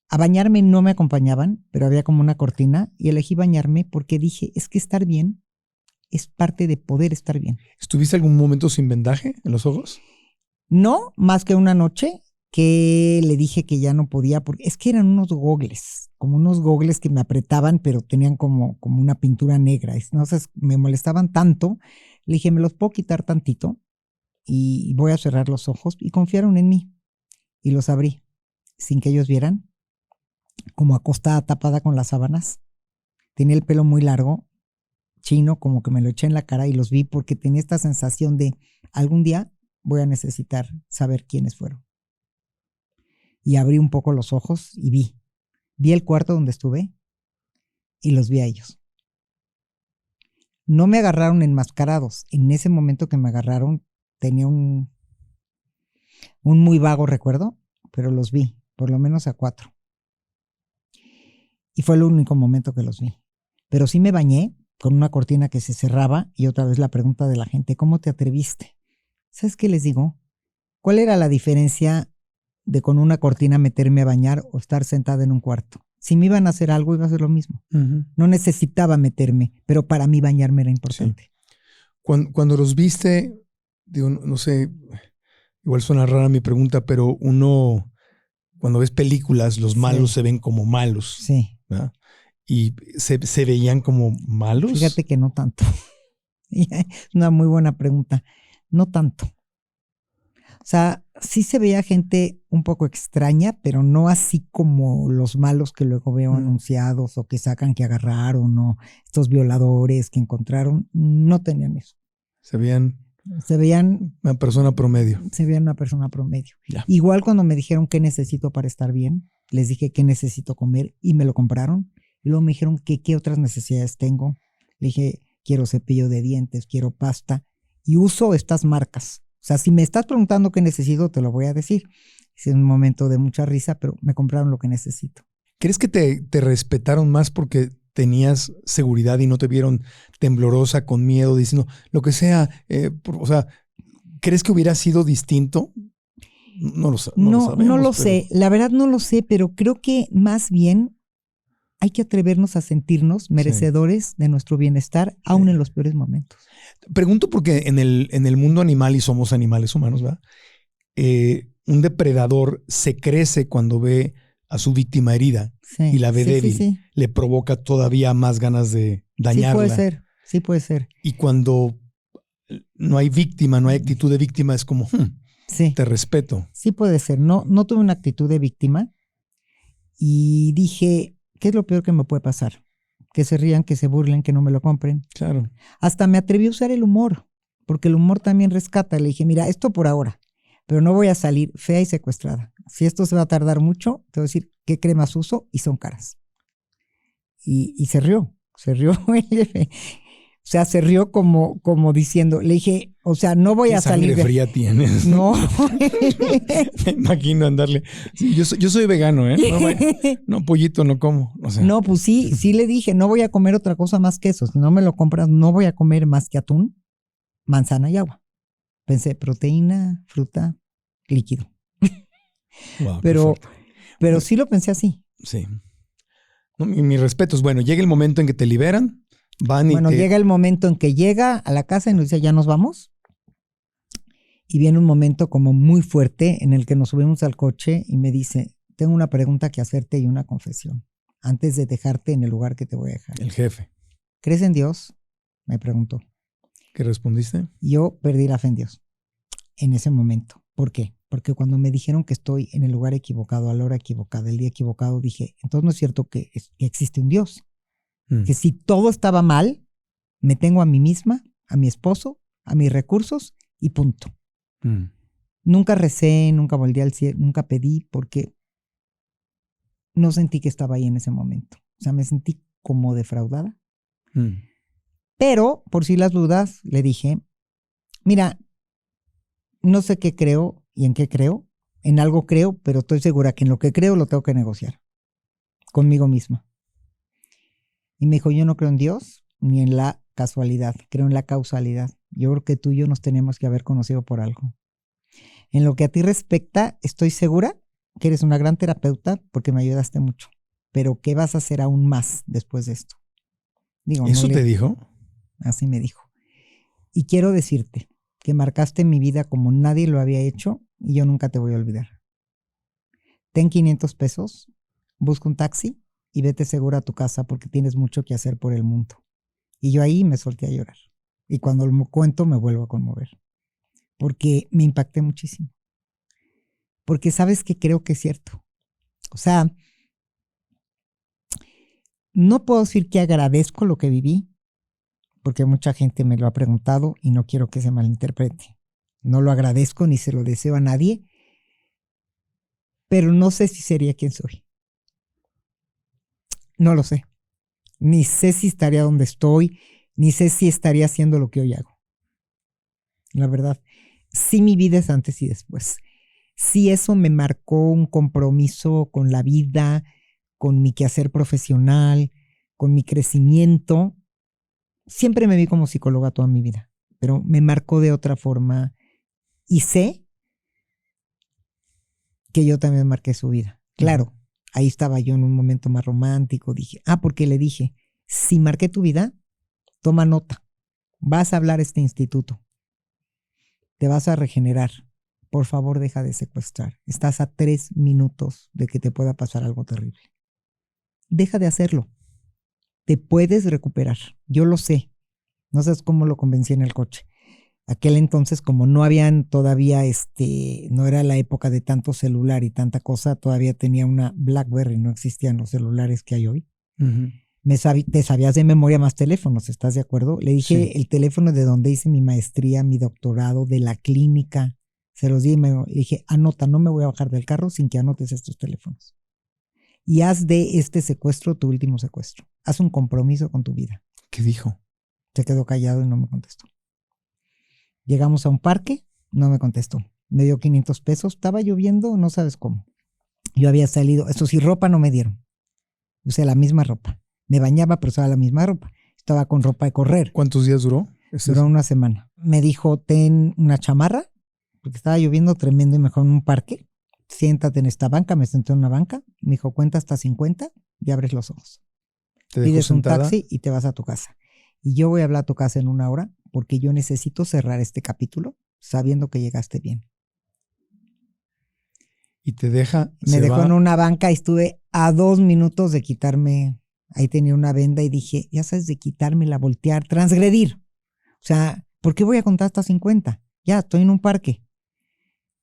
A bañarme no me acompañaban, pero había como una cortina y elegí bañarme porque dije, es que estar bien es parte de poder estar bien. ¿Estuviste algún momento sin vendaje en los ojos? No, más que una noche que le dije que ya no podía, porque es que eran unos gogles que me apretaban, pero tenían como una pintura negra. Entonces me molestaban tanto, le dije, ¿me los puedo quitar tantito? Y voy a cerrar los ojos. Y confiaron en mí. Y los abrí, sin que ellos vieran, como acostada, tapada con las sábanas. Tenía el pelo muy largo, chino, como que me lo eché en la cara y los vi porque tenía esta sensación de algún día voy a necesitar saber quiénes fueron. Y abrí un poco los ojos y vi el cuarto donde estuve y los vi a ellos. No me agarraron enmascarados. En ese momento que me agarraron tenía un muy vago recuerdo, pero los vi, por lo menos a 4. Y fue el único momento que los vi. Pero sí me bañé con una cortina que se cerraba y otra vez la pregunta de la gente, ¿cómo te atreviste? ¿Sabes qué les digo? ¿Cuál era la diferencia de con una cortina meterme a bañar o estar sentada en un cuarto? Si me iban a hacer algo, iba a ser lo mismo. No necesitaba meterme, pero para mí bañarme era importante. Sí. Cuando los viste, digo, no sé, igual suena rara mi pregunta, pero uno, cuando ves películas, los malos se ven como malos. Sí. ¿Verdad? ¿Y se veían como malos? Fíjate que no tanto. Es una muy buena pregunta. No tanto. O sea, sí se veía gente un poco extraña, pero no así como los malos que luego veo anunciados o que sacan que agarraron o estos violadores que encontraron. No tenían eso. Se veían una persona promedio. Se veían una persona promedio. Ya. Igual cuando me dijeron qué necesito para estar bien, les dije qué necesito comer y me lo compraron. Y luego me dijeron que qué otras necesidades tengo. Le dije, quiero cepillo de dientes, quiero pasta y uso estas marcas. O sea, si me estás preguntando qué necesito, te lo voy a decir. Es un momento de mucha risa, pero me compraron lo que necesito. ¿Crees que te respetaron más porque tenías seguridad y no te vieron temblorosa, con miedo, diciendo lo que sea? O sea, ¿crees que hubiera sido distinto? No lo sabemos. No lo sé. La verdad no lo sé, pero creo que más bien hay que atrevernos a sentirnos merecedores de nuestro bienestar, aún en los peores momentos. Pregunto porque en el mundo animal, y somos animales humanos, ¿verdad? Un depredador se crece cuando ve a su víctima herida y la ve débil. Le provoca todavía más ganas de dañarla. Sí puede ser. Y cuando no hay víctima, no hay actitud de víctima, es como, te respeto. Sí puede ser. No tuve una actitud de víctima y dije, ¿qué es lo peor que me puede pasar? Que se rían, que se burlen, que no me lo compren. Claro. Hasta me atreví a usar el humor, porque el humor también rescata. Le dije, mira, esto por ahora, pero no voy a salir fea y secuestrada. Si esto se va a tardar mucho, te voy a decir qué cremas uso y son caras. Y se rió O sea, se rió como diciendo, le dije, o sea, no voy a salir. ¿Qué sangre fría tienes? No. Me imagino andarle. Sí, yo soy vegano, ¿eh? No, pollito no como. O sea. No, pues sí le dije, no voy a comer otra cosa más que eso. Si no me lo compras, no voy a comer más que atún, manzana y agua. Pensé, proteína, fruta, líquido. Wow, pero sí lo pensé así. Sí. No, mi respeto es, bueno, llega el momento en que te liberan. Llega el momento en que llega a la casa y nos dice, ya nos vamos. Y viene un momento como muy fuerte en el que nos subimos al coche y me dice, tengo una pregunta que hacerte y una confesión antes de dejarte en el lugar que te voy a dejar. El jefe. ¿Crees en Dios? Me preguntó. ¿Qué respondiste? Yo perdí la fe en Dios en ese momento. ¿Por qué? Porque cuando me dijeron que estoy en el lugar equivocado, a la hora equivocada, el día equivocado, dije, entonces no es cierto que existe un Dios. Que si todo estaba mal, me tengo a mí misma, a mi esposo, a mis recursos y punto. Nunca recé, nunca volví al cielo, nunca pedí porque no sentí que estaba ahí en ese momento. O sea, me sentí como defraudada. Pero, por si las dudas, le dije, mira, no sé qué creo y en qué creo. En algo creo, pero estoy segura que en lo que creo lo tengo que negociar conmigo misma. Y me dijo, yo no creo en Dios ni en la casualidad, creo en la causalidad. Yo creo que tú y yo nos tenemos que haber conocido por algo. En lo que a ti respecta, estoy segura que eres una gran terapeuta porque me ayudaste mucho. Pero ¿qué vas a hacer aún más después de esto? Digo, ¿eso te dijo? Así me dijo. Y quiero decirte que marcaste mi vida como nadie lo había hecho y yo nunca te voy a olvidar. Ten 500 pesos, busca un taxi y vete segura a tu casa porque tienes mucho que hacer por el mundo. Y yo ahí me solté a llorar. Y cuando lo cuento me vuelvo a conmover. Porque me impacté muchísimo. Porque sabes que creo que es cierto. O sea, no puedo decir que agradezco lo que viví, porque mucha gente me lo ha preguntado y no quiero que se malinterprete. No lo agradezco ni se lo deseo a nadie, pero no sé si sería quien soy. No lo sé. Ni sé si estaría donde estoy, ni sé si estaría haciendo lo que hoy hago. La verdad, sí mi vida es antes y después. Sí eso me marcó un compromiso con la vida, con mi quehacer profesional, con mi crecimiento. Siempre me vi como psicóloga toda mi vida, pero me marcó de otra forma y sé que yo también marqué su vida. Claro. Ahí estaba yo en un momento más romántico. Dije, porque le dije, si marqué tu vida, toma nota. Vas a hablar a este instituto. Te vas a regenerar. Por favor, deja de secuestrar. Estás a 3 minutos de que te pueda pasar algo terrible. Deja de hacerlo. Te puedes recuperar. Yo lo sé. No sabes cómo lo convencí en el coche. Aquel entonces, como no habían todavía, no era la época de tanto celular y tanta cosa, todavía tenía una BlackBerry, no existían los celulares que hay hoy. Te sabías de memoria más teléfonos, ¿estás de acuerdo? Le dije el teléfono de donde hice mi maestría, mi doctorado, de la clínica, se los di y le dije, anota, no me voy a bajar del carro sin que anotes estos teléfonos. Y haz de este secuestro tu último secuestro. Haz un compromiso con tu vida. ¿Qué dijo? Se quedó callado y no me contestó. Llegamos a un parque, no me contestó. Me dio 500 pesos, estaba lloviendo, no sabes cómo. Yo había salido, eso sí, ropa no me dieron. Usé la misma ropa. Me bañaba, pero usaba la misma ropa. Estaba con ropa de correr. ¿Cuántos días duró? Duró una semana. Me dijo, ten una chamarra, porque estaba lloviendo tremendo y me dejó en un parque. Siéntate en esta banca, me senté en una banca. Me dijo, cuenta hasta 50 y abres los ojos. pides un taxi y te vas a tu casa. Y yo voy a hablar a tu casa en 1 hora porque yo necesito cerrar este capítulo sabiendo que llegaste bien. Y te deja. Me dejó en una banca y estuve a 2 minutos de quitarme. Ahí tenía una venda y dije, ya sabes, de quitármela, voltear, transgredir. O sea, ¿por qué voy a contar hasta 50? Ya, estoy en un parque.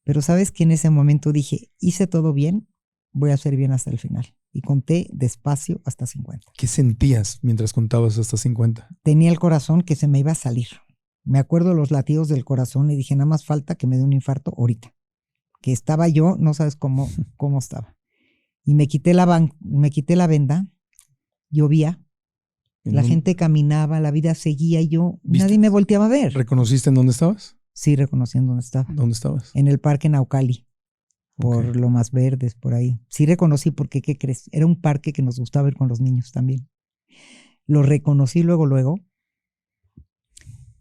Pero sabes que en ese momento dije, hice todo bien, voy a hacer bien hasta el final. Y conté despacio hasta 50. ¿Qué sentías mientras contabas hasta 50? Tenía el corazón que se me iba a salir. Me acuerdo los latidos del corazón y dije, nada más falta que me dé un infarto ahorita. Que estaba yo, no sabes cómo estaba. Y me quité la venda, llovía, la gente caminaba, la vida seguía y yo, nadie me volteaba a ver. ¿Reconociste en dónde estabas? Sí, reconocí en dónde estaba. ¿Dónde estabas? En el parque Naucali, por Lomas Verdes, por ahí. Sí reconocí porque, ¿qué crees? Era un parque que nos gustaba ir con los niños también. Lo reconocí luego,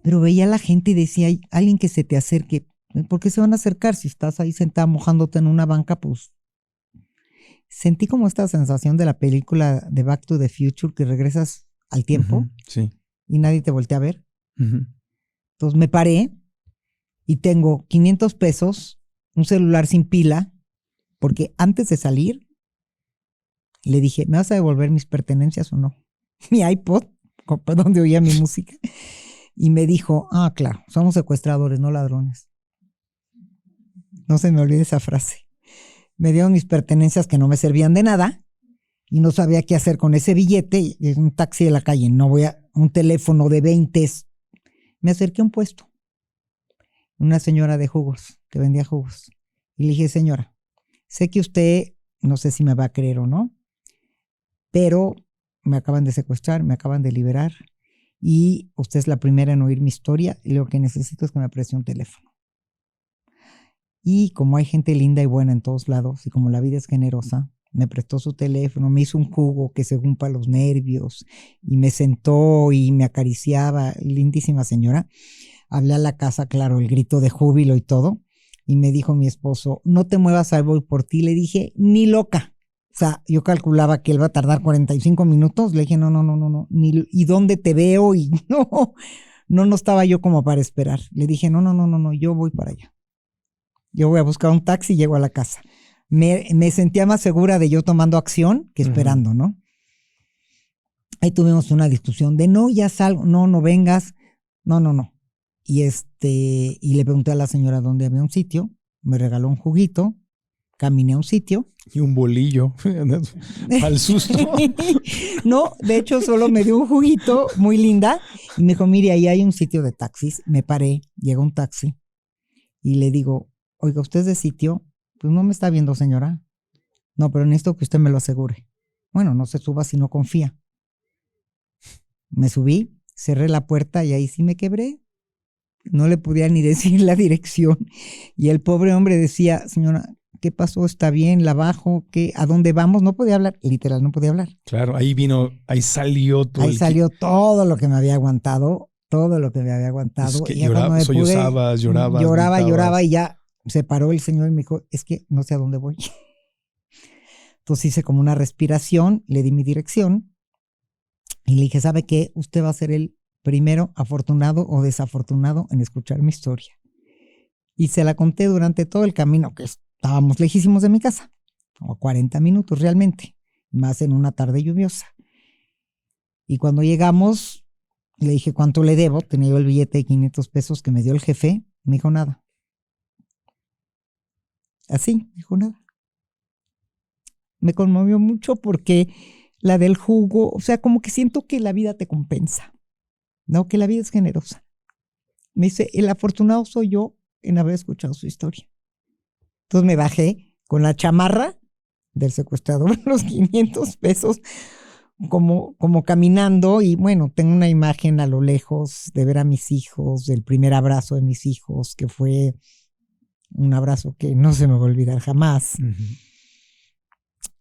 pero veía a la gente y decía, hay alguien que se te acerque. ¿Por qué se van a acercar? Si estás ahí sentada mojándote en una banca, pues... Sentí como esta sensación de la película de Back to the Future, que regresas al tiempo y nadie te voltea a ver. Entonces me paré y tengo 500 pesos, un celular sin pila, porque antes de salir le dije, ¿me vas a devolver mis pertenencias o no? Mi iPod, donde oía mi música. Y me dijo, claro, somos secuestradores, no ladrones. No se me olvide esa frase. Me dieron mis pertenencias que no me servían de nada y no sabía qué hacer con ese billete. Es un taxi de la calle, un teléfono de 20. Me acerqué a un puesto. Una señora de jugos, que vendía jugos. Y le dije, señora, sé que usted, no sé si me va a creer o no, pero me acaban de secuestrar, me acaban de liberar y usted es la primera en oír mi historia y lo que necesito es que me preste un teléfono. Y como hay gente linda y buena en todos lados y como la vida es generosa, me prestó su teléfono, me hizo un jugo que según para los nervios y me sentó y me acariciaba, lindísima señora. Hablé a la casa, claro, el grito de júbilo y todo, y me dijo mi esposo, no te muevas, ahí voy por ti. Le dije, ni loca. O sea, yo calculaba que él va a tardar 45 minutos. Le dije, no, ¿y dónde te veo? Y no estaba yo como para esperar. Le dije, no, yo voy para allá. Yo voy a buscar un taxi y llego a la casa. Me sentía más segura de yo tomando acción que esperando, ¿no? Ahí tuvimos una discusión de ya salgo, no vengas, no. Y le pregunté a la señora dónde había un sitio, me regaló un juguito, caminé a un sitio. Y un bolillo, al susto. No, de hecho solo me dio un juguito, muy linda, y me dijo, mire, ahí hay un sitio de taxis. Me paré, llega un taxi, y le digo, oiga, ¿usted es de sitio? Pues no me está viendo, señora. No, pero necesito que usted me lo asegure. Bueno, no se suba si no confía. Me subí, cerré la puerta y ahí sí me quebré. No le podía ni decir la dirección. Y el pobre hombre decía, señora, ¿qué pasó? ¿Está bien? ¿La bajo? ¿Qué? ¿A dónde vamos? No podía hablar, literal, no podía hablar. Claro, ahí salió todo. Ahí salió todo lo que me había aguantado, Es que llorabas. Lloraba y ya se paró el señor y me dijo, es que no sé a dónde voy. Entonces hice como una respiración, le di mi dirección y le dije, ¿sabe qué? Usted va a ser el primero afortunado o desafortunado en escuchar mi historia. Y se la conté durante todo el camino, que estábamos lejísimos de mi casa, como 40 minutos realmente, más en una tarde lluviosa. Y cuando llegamos, le dije cuánto le debo, tenía yo el billete de 500 pesos que me dio el jefe, me dijo nada. Así, dijo nada. Me conmovió mucho porque la del jugo, o sea, como que siento que la vida te compensa, ¿no? Que la vida es generosa. Me dice, el afortunado soy yo en haber escuchado su historia. Entonces me bajé con la chamarra del secuestrador, los 500 pesos, como caminando, y bueno, tengo una imagen a lo lejos de ver a mis hijos, del primer abrazo de mis hijos, que fue un abrazo que no se me va a olvidar jamás.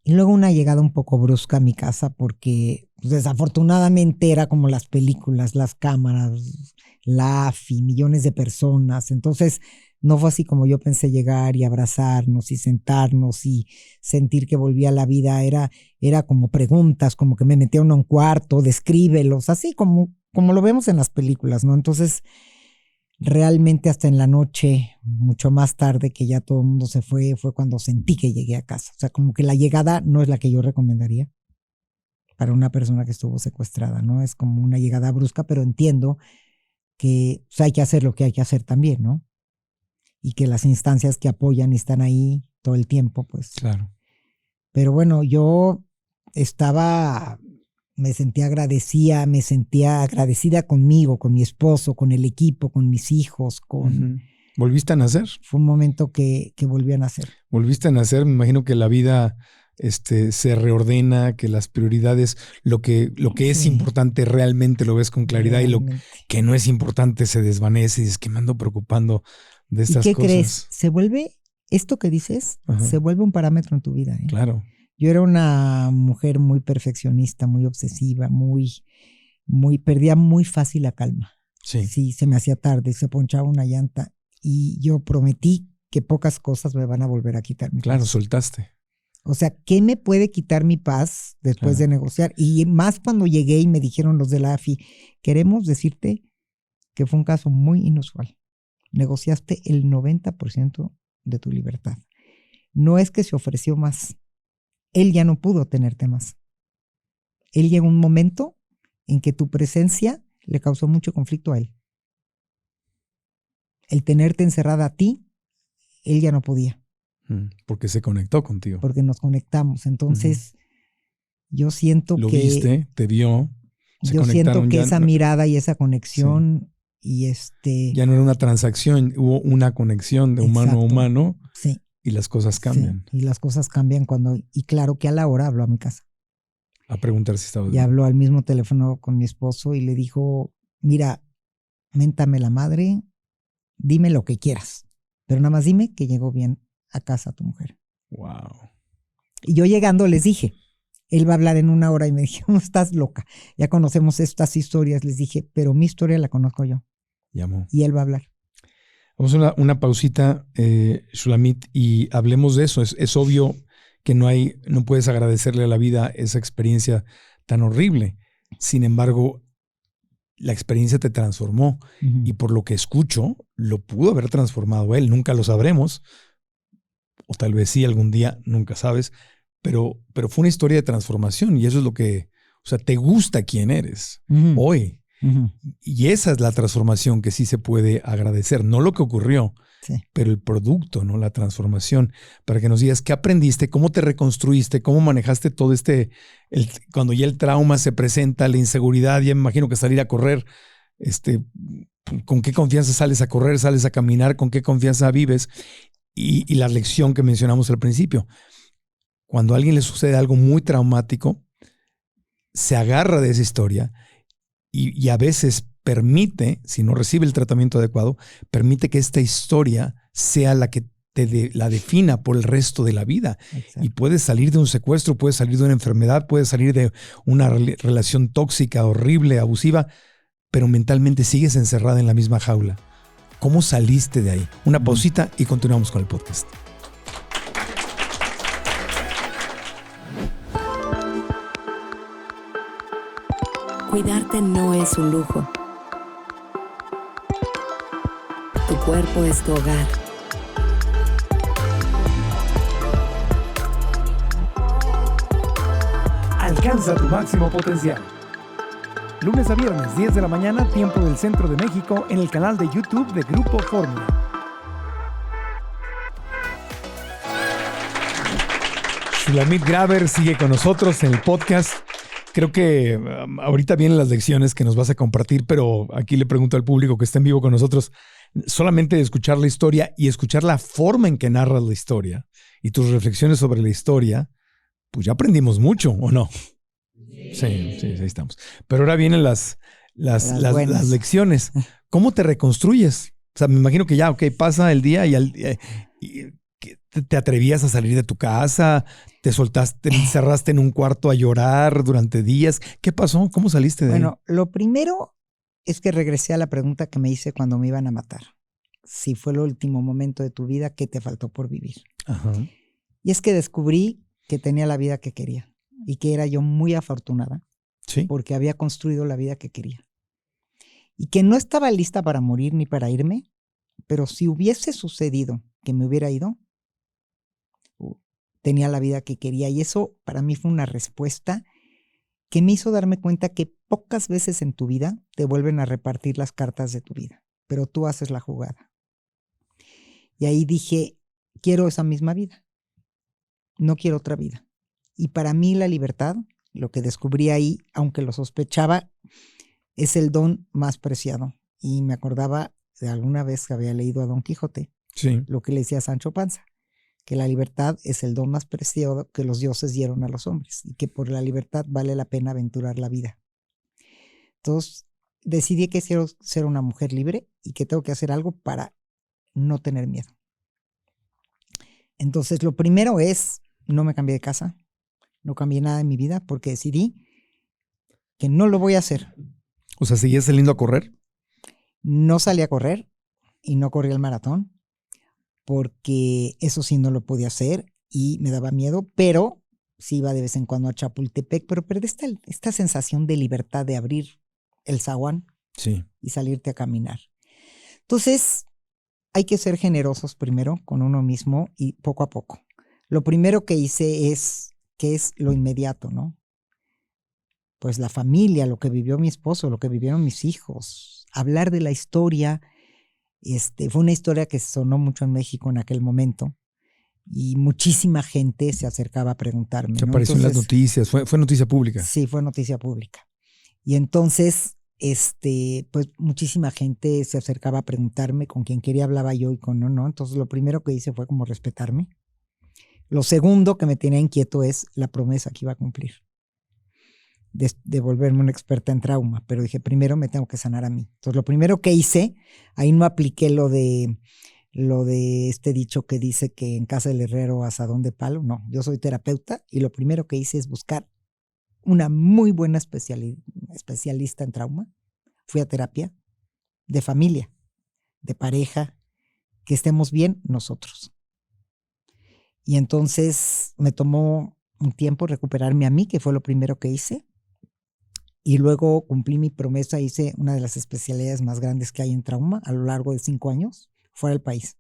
Y luego una llegada un poco brusca a mi casa porque pues, desafortunadamente era como las películas, las cámaras, la AFI, millones de personas. Entonces no fue así como yo pensé llegar y abrazarnos y sentarnos y sentir que volvía a la vida. Era como preguntas, como que me metía uno en un cuarto, descríbelos, así como lo vemos en las películas, ¿no? Entonces, realmente hasta en la noche, mucho más tarde que ya todo el mundo se fue cuando sentí que llegué a casa. O sea, como que la llegada no es la que yo recomendaría para una persona que estuvo secuestrada, ¿no? Es como una llegada brusca, pero entiendo que hay que hacer lo que hay que hacer también, ¿no? Y que las instancias que apoyan y están ahí todo el tiempo, pues. Claro. Pero bueno, yo me sentía agradecida conmigo, con mi esposo, con el equipo, con mis hijos, con... ¿Volviste a nacer? Fue un momento que volví a nacer. Volviste a nacer, me imagino que la vida se reordena, que las prioridades, lo que es importante realmente lo ves con claridad realmente. Y lo que no es importante se desvanece y dices que me ando preocupando de estas cosas. ¿Y qué crees? Se vuelve, esto que dices, se vuelve un parámetro en tu vida. ¿Eh? Claro. Yo era una mujer muy perfeccionista, muy obsesiva, perdía muy fácil la calma. Sí. Sí, se me hacía tarde, se ponchaba una llanta y yo prometí que pocas cosas me van a volver a quitar mi paz. Claro, soltaste. O sea, ¿qué me puede quitar mi paz después de negociar? Y más cuando llegué y me dijeron los de la AFI, queremos decirte que fue un caso muy inusual. Negociaste el 90% de tu libertad. No es que se ofreció más. Él ya no pudo tenerte más. Él llegó un momento en que tu presencia le causó mucho conflicto a él. El tenerte encerrada a ti, él ya no podía. Porque se conectó contigo. Porque nos conectamos. Entonces, yo siento Lo que... Lo viste, te vio. Yo siento que esa mirada y esa conexión y Ya no era una transacción, hubo una conexión de humano a humano. Sí. Y las cosas cambian. Sí, y las cosas cambian y claro que a la hora habló a mi casa. A preguntar si estaba bien. Y habló al mismo teléfono con mi esposo y le dijo, mira, méntame la madre, dime lo que quieras, pero nada más dime que llegó bien a casa tu mujer. Wow. Y yo llegando les dije, él va a hablar en 1 hora y me dijeron, no, estás loca, ya conocemos estas historias. Les dije, pero mi historia la conozco yo. Llamó. Y él va a hablar. Vamos a una pausita, Shulamit, y hablemos de eso. Es obvio que no puedes agradecerle a la vida esa experiencia tan horrible. Sin embargo, la experiencia te transformó. Y por lo que escucho, lo pudo haber transformado él. Nunca lo sabremos. O tal vez sí, algún día, nunca sabes. Pero fue una historia de transformación y eso es lo que, o sea, te gusta quién eres hoy. Y esa es la transformación que sí se puede agradecer, no lo que ocurrió, pero el producto, ¿no? La transformación, para que nos digas qué aprendiste, cómo te reconstruiste, cómo manejaste todo cuando ya el trauma se presenta, la inseguridad, ya me imagino que salir a correr, con qué confianza sales a correr, sales a caminar, con qué confianza vives y la lección que mencionamos al principio. Cuando a alguien le sucede algo muy traumático, se agarra de esa historia y a veces permite, si no recibe el tratamiento adecuado, permite que esta historia sea la que la defina por el resto de la vida. Exacto. Y puedes salir de un secuestro, puedes salir de una enfermedad, puedes salir de una relación tóxica, horrible, abusiva, pero mentalmente sigues encerrada en la misma jaula. ¿Cómo saliste de ahí? Una pausita y continuamos con el podcast. Cuidarte no es un lujo. Tu cuerpo es tu hogar. Alcanza tu máximo potencial. Lunes a viernes, 10 de la mañana, tiempo del Centro de México, en el canal de YouTube de Grupo Fórmula. Shulamit Graber sigue con nosotros en el podcast. Creo que ahorita vienen las lecciones que nos vas a compartir, pero aquí le pregunto al público que está en vivo con nosotros, solamente escuchar la historia y escuchar la forma en que narras la historia y tus reflexiones sobre la historia, pues ya aprendimos mucho, ¿o no? Sí, ahí estamos. Pero ahora vienen las lecciones. ¿Cómo te reconstruyes? O sea, me imagino que ya, pasa el día y te atrevías a salir de tu casa, te soltaste, te encerraste en un cuarto a llorar durante días. ¿Qué pasó? ¿Cómo saliste de ahí? Bueno, lo primero es que regresé a la pregunta que me hice cuando me iban a matar. si fue el último momento de tu vida, ¿qué te faltó por vivir? Ajá. Y es que descubrí que tenía la vida que quería y que era yo muy afortunada Sí. porque había construido la vida que quería. Y que no estaba lista para morir ni para irme, pero si hubiese sucedido que me hubiera ido, tenía la vida que quería. Y eso para mí fue una respuesta que me hizo darme cuenta que pocas veces en tu vida te vuelven a repartir las cartas de tu vida, pero tú haces la jugada. Y ahí dije, quiero esa misma vida, no quiero otra vida. Y para mí la libertad, lo que descubrí ahí, aunque lo sospechaba, es el don más preciado. Y me acordaba de alguna vez que había leído a Don Quijote, Sí. lo que le decía a Sancho Panza, que la libertad es el don más preciado que los dioses dieron a los hombres y que por la libertad vale la pena aventurar la vida. Entonces decidí que quiero ser una mujer libre y que tengo que hacer algo para no tener miedo. Entonces lo primero es, no me cambié de casa, no cambié nada en mi vida porque decidí que no lo voy a hacer. O sea, ¿seguías saliendo a correr? No salí a correr y no corrí el maratón porque eso sí no lo podía hacer y me daba miedo, pero sí iba de vez en cuando a Chapultepec, pero perdí esta sensación de libertad de abrir el zaguán Sí. y salirte a caminar. Entonces, hay que ser generosos primero con uno mismo y poco a poco. Lo primero que hice es, ¿qué es lo inmediato, no? Pues la familia, lo que vivió mi esposo, lo que vivieron mis hijos, hablar de la historia. Fue una historia que sonó mucho en México en aquel momento y muchísima gente se acercaba a preguntarme, Que ¿no? apareció en las noticias, fue noticia pública. Sí, fue noticia pública. Y entonces, pues muchísima gente se acercaba a preguntarme con quién quería hablaba yo y con no. Entonces lo primero que hice fue como respetarme. Lo segundo que me tenía inquieto es la promesa que iba a cumplir. De volverme una experta en trauma, pero dije, primero me tengo que sanar a mí. Entonces, lo primero que hice, ahí no apliqué lo de este dicho que dice que en casa del herrero asadón de palo. No, yo soy terapeuta y lo primero que hice es buscar una muy buena especialista en trauma. Fui a terapia de familia, de pareja, que estemos bien nosotros. Y entonces me tomó un tiempo recuperarme a mí, que fue lo primero que hice. Y luego cumplí mi promesa, hice una de las especialidades más grandes que hay en trauma a lo largo de 5 años, fuera del país.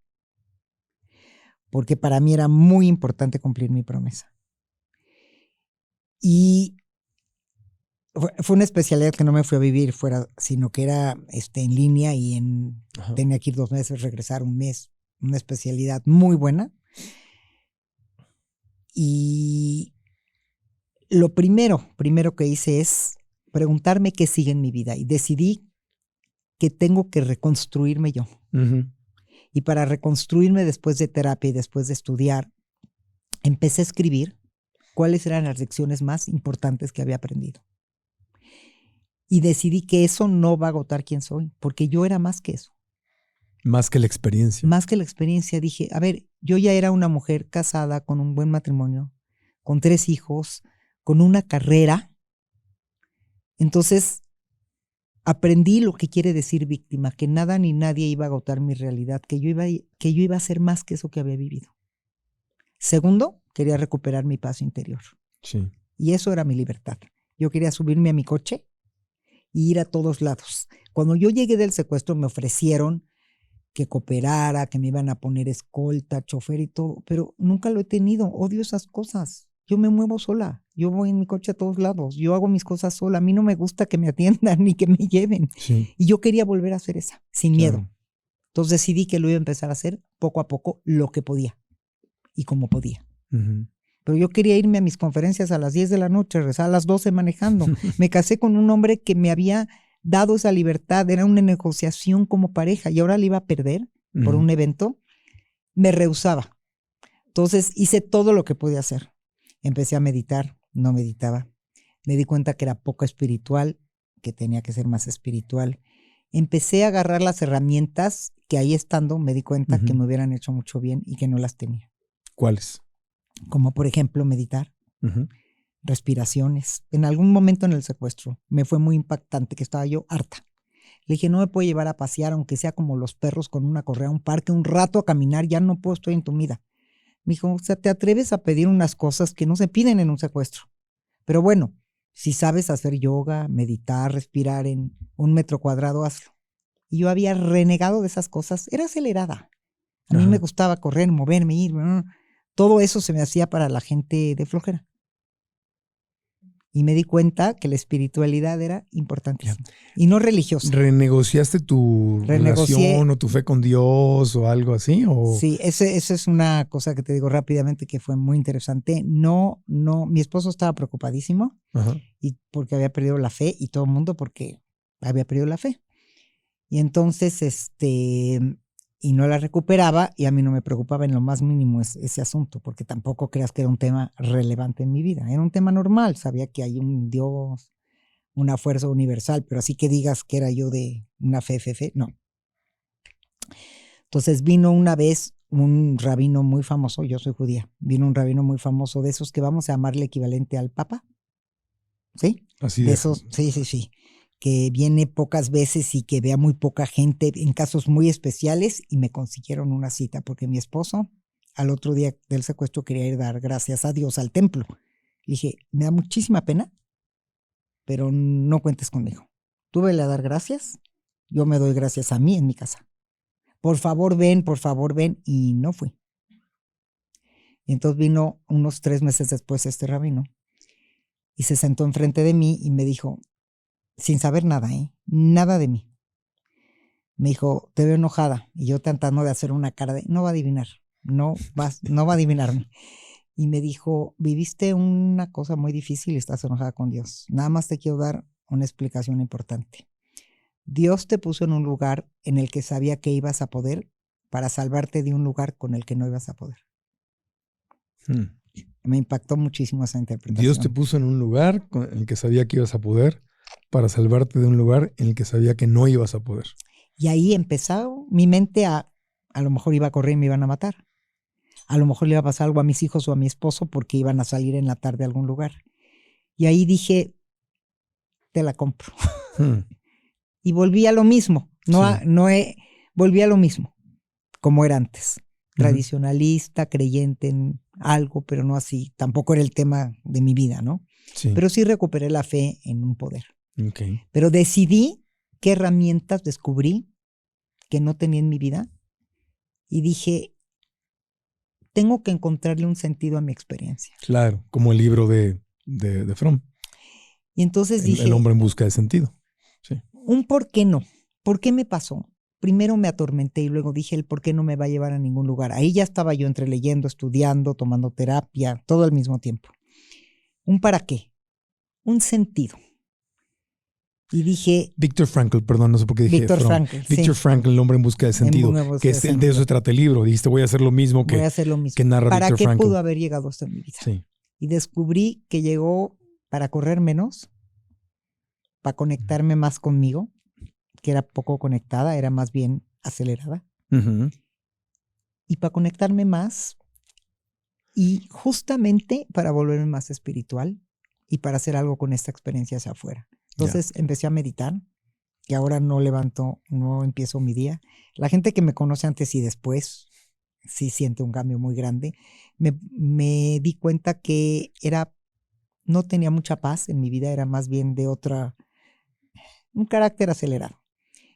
Porque para mí era muy importante cumplir mi promesa. Y fue una especialidad que no me fui a vivir fuera, sino que era en línea y tenía que ir 2 meses, regresar 1 mes. Una especialidad muy buena. Y lo primero que hice es preguntarme qué sigue en mi vida y decidí que tengo que reconstruirme yo. Uh-huh. Y para reconstruirme después de terapia y después de estudiar, empecé a escribir cuáles eran las lecciones más importantes que había aprendido. Y decidí que eso no va a agotar quién soy, porque yo era más que eso. Más que la experiencia. Más que la experiencia. Dije, a ver, yo ya era una mujer casada con un buen matrimonio, con 3 hijos, con una carrera. Entonces, aprendí lo que quiere decir víctima, que nada ni nadie iba a agotar mi realidad, que yo iba a ser más que eso que había vivido. Segundo, quería recuperar mi paz interior. Sí. Y eso era mi libertad. Yo quería subirme a mi coche y ir a todos lados. Cuando yo llegué del secuestro me ofrecieron que cooperara, que me iban a poner escolta, chofer y todo, pero nunca lo he tenido. Odio esas cosas. Yo me muevo sola. Yo voy en mi coche a todos lados. Yo hago mis cosas sola. A mí no me gusta que me atiendan ni que me lleven. Sí. Y yo quería volver a hacer esa, sin Claro. miedo. Entonces decidí que lo iba a empezar a hacer poco a poco, lo que podía y como podía. Uh-huh. Pero yo quería irme a mis conferencias a las 10 de la noche, regresar a las 12 manejando. Me casé con un hombre que me había dado esa libertad. Era una negociación como pareja y ahora la iba a perder por un evento. Me rehusaba. Entonces hice todo lo que podía hacer. Empecé a meditar, no meditaba. Me di cuenta que era poco espiritual, que tenía que ser más espiritual. Empecé a agarrar las herramientas que ahí estando me di cuenta que me hubieran hecho mucho bien y que no las tenía. ¿Cuáles? Como por ejemplo meditar, respiraciones. En algún momento en el secuestro me fue muy impactante que estaba yo harta. Le dije, no me puedo llevar a pasear, aunque sea como los perros con una correa, a un parque, un rato a caminar, ya no puedo, estoy entumida. Me dijo, o sea, te atreves a pedir unas cosas que no se piden en un secuestro. Pero bueno, si sabes hacer yoga, meditar, respirar en 1 metro cuadrado, hazlo. Y yo había renegado de esas cosas, era acelerada. A mí me gustaba correr, moverme, ir. Todo eso se me hacía para la gente de flojera. Y me di cuenta que la espiritualidad era importantísima. Y no religiosa. ¿Renegociaste tu relación o tu fe con Dios o algo así? ¿O? Sí, esa es una cosa que te digo rápidamente que fue muy interesante. No, mi esposo estaba preocupadísimo y porque había perdido la fe y todo el mundo porque había perdido la fe. Y entonces, y no la recuperaba y a mí no me preocupaba en lo más mínimo ese asunto, porque tampoco creas que era un tema relevante en mi vida. Era un tema normal, sabía que hay un Dios, una fuerza universal, pero así que digas que era yo de una fe, no. Entonces vino una vez un rabino muy famoso, yo soy judía, vino un rabino muy famoso de esos que vamos a llamarle equivalente al Papa, ¿sí? Así de esos, sí. Que viene pocas veces y que vea muy poca gente en casos muy especiales y me consiguieron una cita porque mi esposo al otro día del secuestro quería ir a dar gracias a Dios al templo. Le dije, me da muchísima pena, pero no cuentes conmigo. Tú vele a dar gracias, yo me doy gracias a mí en mi casa. Por favor ven, y no fui. Y entonces vino unos 3 meses después este rabino y se sentó enfrente de mí y me dijo, sin saber nada, nada de mí. Me dijo, te veo enojada. Y yo tratando de hacer una cara de, no va a adivinar, no va a adivinarme. Y me dijo, viviste una cosa muy difícil y estás enojada con Dios. Nada más te quiero dar una explicación importante. Dios te puso en un lugar en el que sabía que ibas a poder para salvarte de un lugar con el que no ibas a poder. Me impactó muchísimo esa interpretación. Dios te puso en un lugar en el que sabía que ibas a poder para salvarte de un lugar en el que sabía que no ibas a poder. Y ahí empezó mi mente a lo mejor iba a correr y me iban a matar. A lo mejor le iba a pasar algo a mis hijos o a mi esposo porque iban a salir en la tarde a algún lugar. Y ahí dije, te la compro. Y volví a lo mismo. Volví a lo mismo, como era antes. Tradicionalista, creyente en algo, pero no así. Tampoco era el tema de mi vida, ¿no? Sí. Pero sí recuperé la fe en un poder. Okay. Pero decidí qué herramientas descubrí que no tenía en mi vida y dije, tengo que encontrarle un sentido a mi experiencia. Claro, como el libro de Fromm. Y entonces dije... El hombre en busca de sentido. Sí. Un por qué no. ¿Por qué me pasó? Primero me atormenté y luego dije el por qué no me va a llevar a ningún lugar. Ahí ya estaba yo entre leyendo, estudiando, tomando terapia, todo al mismo tiempo. ¿Un para qué? Un sentido. Y dije... Viktor Frankl, perdón, no sé por qué dije Viktor Fromm. Frankl, Viktor sí. Frankl, el hombre en busca de sentido. Que es de eso se trata el libro. Dijiste, voy a hacer lo mismo que narra ¿Para Viktor qué Frankl? pudo haber llegado hasta mi vida? Sí. Y descubrí que llegó para correr menos, para conectarme más conmigo, que era poco conectada, era más bien acelerada. Y para conectarme más y justamente para volverme más espiritual y para hacer algo con esta experiencia hacia afuera. Entonces empecé a meditar, que ahora no empiezo mi día. La gente que me conoce antes y después sí siente un cambio muy grande. Me di cuenta que no tenía mucha paz en mi vida, era más bien de un carácter acelerado.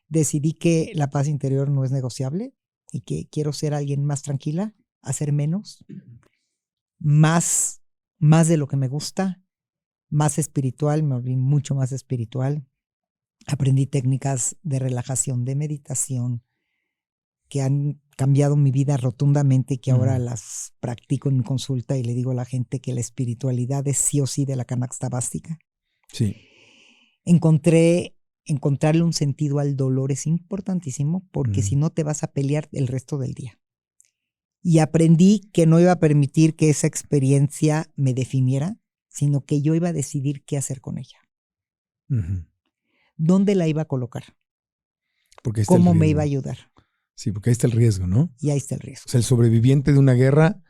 Decidí que la paz interior no es negociable y que quiero ser alguien más tranquila, hacer menos, más de lo que me gusta, más espiritual, me volví mucho más espiritual. Aprendí técnicas de relajación, de meditación, que han cambiado mi vida rotundamente y que ahora las practico en mi consulta y le digo a la gente que la espiritualidad es sí o sí de la canasta básica. Sí. Encontrarle un sentido al dolor es importantísimo porque si no te vas a pelear el resto del día. Y aprendí que no iba a permitir que esa experiencia me definiera, sino que yo iba a decidir qué hacer con ella. ¿Dónde la iba a colocar? ¿Cómo me iba a ayudar? Sí, porque ahí está el riesgo, ¿no? Y ahí está el riesgo. O sea, el sobreviviente de una guerra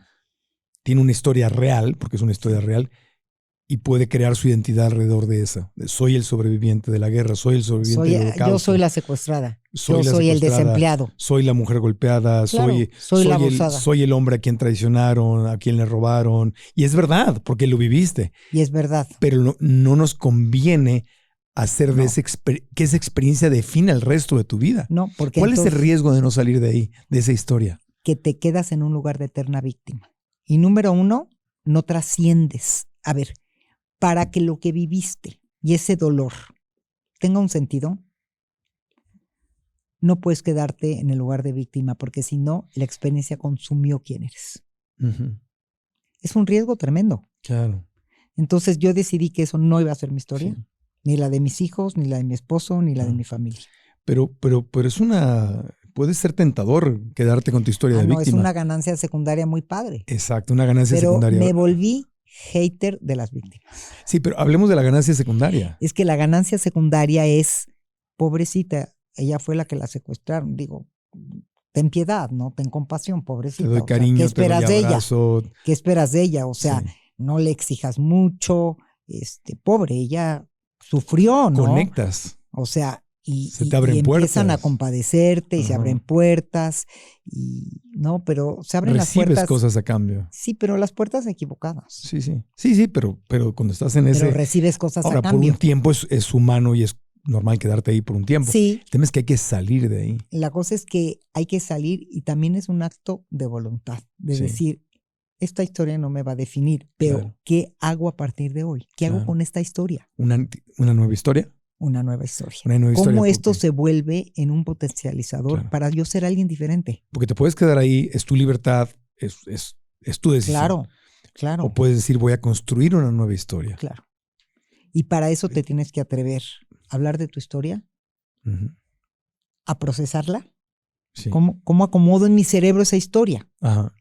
tiene una historia real, porque es una historia real, y puede crear su identidad alrededor de esa. Soy el sobreviviente de la guerra, soy el sobreviviente del holocausto. Yo soy la secuestrada. Soy yo soy el desempleado. Soy la mujer golpeada, claro, soy la abusada. Soy el hombre a quien traicionaron, a quien le robaron. Y es verdad, porque lo viviste. Y es verdad. Pero no nos conviene hacer de que esa experiencia defina el resto de tu vida. No, porque ¿Cuál es el riesgo de no salir de ahí, de esa historia? Que te quedas en un lugar de eterna víctima. Y número 1, no trasciendes. A ver, para que lo que viviste y ese dolor tenga un sentido, no puedes quedarte en el lugar de víctima, porque si no, la experiencia consumió quién eres. Uh-huh. Es un riesgo tremendo. Claro. Entonces yo decidí que eso no iba a ser mi historia, Sí. ni la de mis hijos, ni la de mi esposo, ni la de mi familia. Pero puede ser tentador quedarte con tu historia de víctima. Es una ganancia secundaria muy padre. Exacto, una ganancia secundaria. Pero me volví hater de las víctimas. Sí, pero hablemos de la ganancia secundaria. Es que la ganancia secundaria es, pobrecita, ella fue la que la secuestraron. Digo, ten piedad, ¿no? Ten compasión, pobrecita. Te doy cariño, ¿qué esperas te doy abrazo. de ella? ¿Qué esperas de ella? O sea, sí. No le exijas mucho. Pobre, ella sufrió, ¿no? Conectas. O sea, se te abren puertas. Empiezan a compadecerte y se abren puertas. No, pero se abren las puertas. Recibes cosas a cambio. Sí, pero las puertas equivocadas. Sí, pero cuando estás en ese... Pero recibes cosas a cambio. Ahora, por un tiempo es humano y es normal quedarte ahí por un tiempo. Sí. El tema es que hay que salir de ahí. La cosa es que hay que salir y también es un acto de voluntad. De decir, esta historia no me va a definir, pero ¿qué hago a partir de hoy? ¿Qué hago con esta historia? ¿Una nueva historia? Una nueva historia. ¿Cómo esto se vuelve en un potencializador para yo ser alguien diferente? Porque te puedes quedar ahí, es tu libertad, es tu decisión. Claro. O puedes decir, voy a construir una nueva historia. Claro. Y para eso te tienes que atrever a hablar de tu historia, a procesarla. Sí. ¿Cómo acomodo en mi cerebro esa historia? Ajá.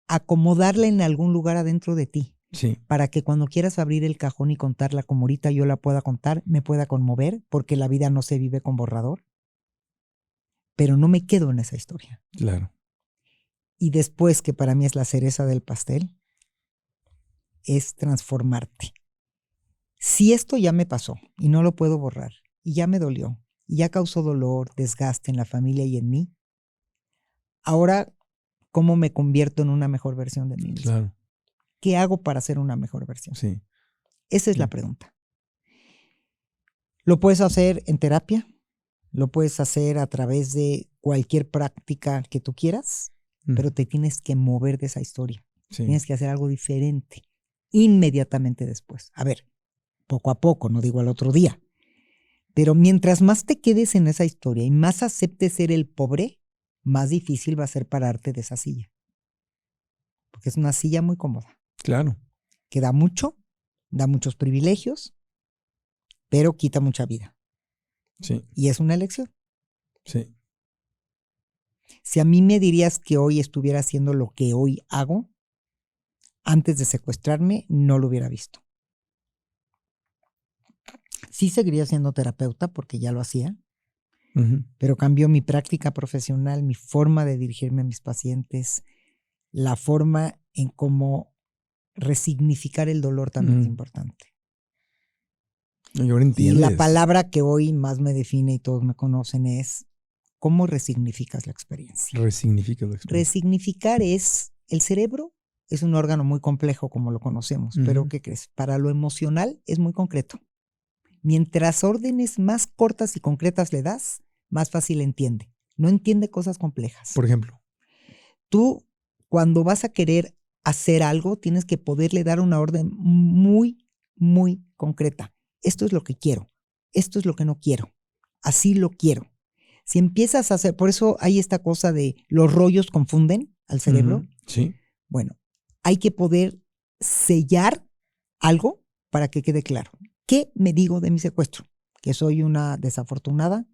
Acomodarla en algún lugar adentro de ti. Sí. Para que cuando quieras abrir el cajón y contarla como ahorita yo la pueda contar, me pueda conmover, porque la vida no se vive con borrador. Pero no me quedo en esa historia. Claro. Y después, que para mí es la cereza del pastel, es transformarte. Si esto ya me pasó y no lo puedo borrar, y ya me dolió, y ya causó dolor, desgaste en la familia y en mí, ahora, ¿cómo me convierto en una mejor versión de mí mismo? Claro. ¿Qué hago para ser una mejor versión? Sí. Esa es la pregunta. Lo puedes hacer en terapia, lo puedes hacer a través de cualquier práctica que tú quieras, pero te tienes que mover de esa historia. Sí. Tienes que hacer algo diferente inmediatamente después. A ver, poco a poco, no digo al otro día. Pero mientras más te quedes en esa historia y más aceptes ser el pobre, más difícil va a ser pararte de esa silla. Porque es una silla muy cómoda. Claro. Que da mucho, da muchos privilegios, pero quita mucha vida. Sí. Y es una elección. Sí. Si a mí me dirías que hoy estuviera haciendo lo que hoy hago, antes de secuestrarme, no lo hubiera visto. Sí seguiría siendo terapeuta porque ya lo hacía, pero cambió mi práctica profesional, mi forma de dirigirme a mis pacientes, la forma en cómo resignificar el dolor también es importante. Y ahora entiendes. Y la palabra que hoy más me define y todos me conocen es ¿cómo resignificas la experiencia? Resignificas la experiencia. Resignificar es, el cerebro es un órgano muy complejo como lo conocemos, pero ¿qué crees? Para lo emocional es muy concreto. Mientras órdenes más cortas y concretas le das, más fácil entiende. No entiende cosas complejas. Por ejemplo. Tú, cuando vas a querer hacer algo, tienes que poderle dar una orden muy, muy concreta. Esto es lo que quiero. Esto es lo que no quiero. Así lo quiero. Si empiezas a hacer, por eso hay esta cosa de los rollos confunden al cerebro. Sí. Bueno, hay que poder sellar algo para que quede claro. ¿Qué me digo de mi secuestro? Que soy una desafortunada,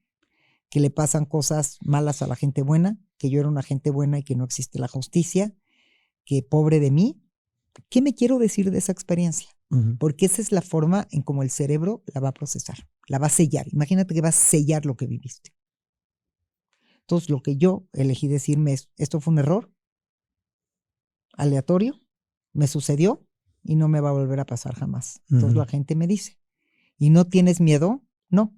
que le pasan cosas malas a la gente buena, que yo era una gente buena y que no existe la justicia, que pobre de mí. ¿Qué me quiero decir de esa experiencia? Porque esa es la forma en cómo el cerebro la va a procesar, la va a sellar. Imagínate que va a sellar lo que viviste. Entonces, lo que yo elegí decirme es, esto fue un error aleatorio, me sucedió, y no me va a volver a pasar jamás. Entonces la gente me dice, ¿y no tienes miedo? No.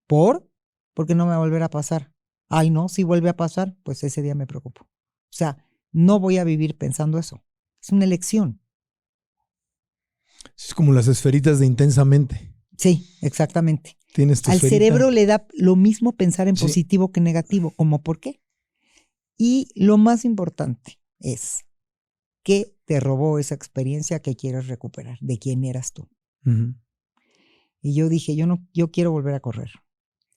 Porque no me va a volver a pasar. Ay, no, si vuelve a pasar, pues ese día me preocupo. O sea, no voy a vivir pensando eso. Es una elección. Es como las esferitas de Intensamente. Sí, exactamente. Tienes tu Al esferita. cerebro le da lo mismo pensar en positivo que negativo. ¿Cómo por qué? Y lo más importante es, ¿qué te robó esa experiencia que quieres recuperar? ¿De quién eras tú? Y yo dije, yo quiero volver a correr.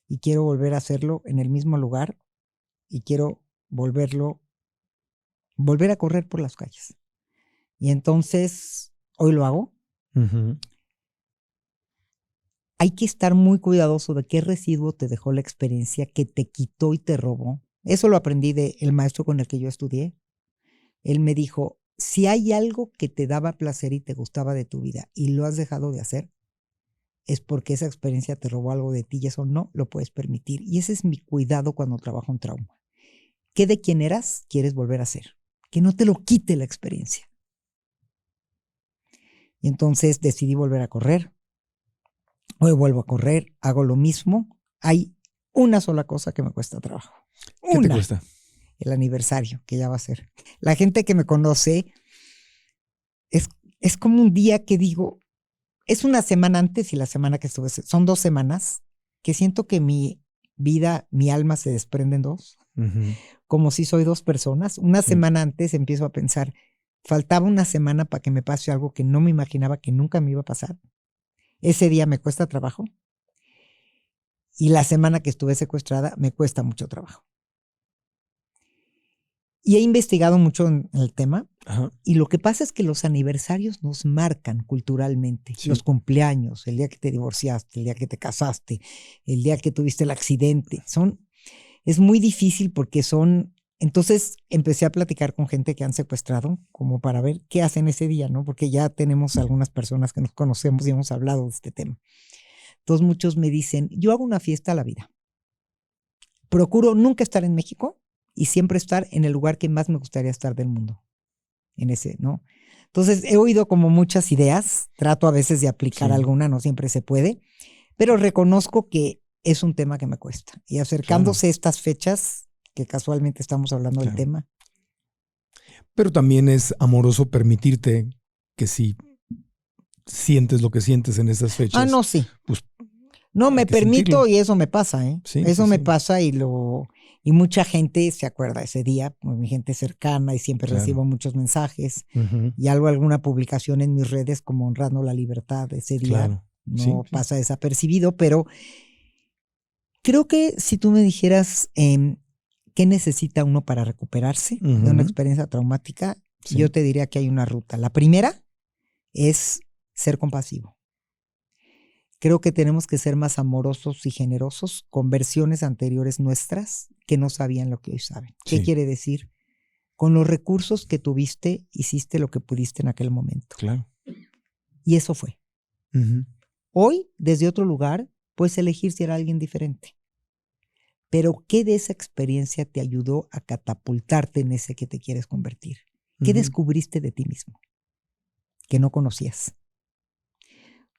Y quiero volver a hacerlo en el mismo lugar. Y quiero volver a correr por las calles. Y entonces, hoy lo hago. Hay que estar muy cuidadoso de qué residuo te dejó la experiencia que te quitó y te robó. Eso lo aprendí del maestro con el que yo estudié. Él me dijo, si hay algo que te daba placer y te gustaba de tu vida y lo has dejado de hacer, es porque esa experiencia te robó algo de ti y eso no lo puedes permitir. Y ese es mi cuidado cuando trabajo en trauma. ¿Qué de quién eras quieres volver a ser? Que no te lo quite la experiencia. Y entonces decidí volver a correr. Hoy vuelvo a correr, hago lo mismo. Hay una sola cosa que me cuesta trabajo. ¿Qué te cuesta? El aniversario, que ya va a ser. La gente que me conoce, es como un día que digo, es una semana antes y la semana que estuve, son 2 semanas, que siento que mi vida, mi alma se desprende en 2, como si soy 2 personas. Una semana antes empiezo a pensar, faltaba una semana para que me pase algo que no me imaginaba que nunca me iba a pasar. Ese día me cuesta trabajo. Y la semana que estuve secuestrada me cuesta mucho trabajo. Y he investigado mucho en el tema. Y lo que pasa es que los aniversarios nos marcan culturalmente. Sí. Los cumpleaños, el día que te divorciaste, el día que te casaste, el día que tuviste el accidente. Es muy difícil porque son... Entonces empecé a platicar con gente que han secuestrado como para ver qué hacen ese día, ¿no? Porque ya tenemos algunas personas que nos conocemos y hemos hablado de este tema. Entonces muchos me dicen, yo hago una fiesta a la vida. Procuro nunca estar en México y siempre estar en el lugar que más me gustaría estar del mundo. En ese, ¿no? Entonces he oído como muchas ideas, trato a veces de aplicar alguna, no siempre se puede, pero reconozco que es un tema que me cuesta. Y acercándose estas fechas, que casualmente estamos hablando del tema. Pero también es amoroso permitirte que si sientes lo que sientes en esas fechas. Ah, no, sí. Pues, no, me permito sentirlo. Y eso me pasa, ¿eh? Sí, eso me pasa y mucha gente se acuerda ese día, mi gente cercana y siempre recibo muchos mensajes y alguna publicación en mis redes como honrando la libertad ese día. No pasa desapercibido, pero creo que si tú me dijeras... ¿qué necesita uno para recuperarse de una experiencia traumática? Yo te diría que hay una ruta. La primera es ser compasivo. Creo que tenemos que ser más amorosos y generosos con versiones anteriores nuestras que no sabían lo que hoy saben. ¿Qué quiere decir? Con los recursos que tuviste, hiciste lo que pudiste en aquel momento. Claro. Y eso fue. Hoy, desde otro lugar, puedes elegir si era alguien diferente. Pero ¿qué de esa experiencia te ayudó a catapultarte en ese que te quieres convertir? ¿Qué descubriste de ti mismo que no conocías?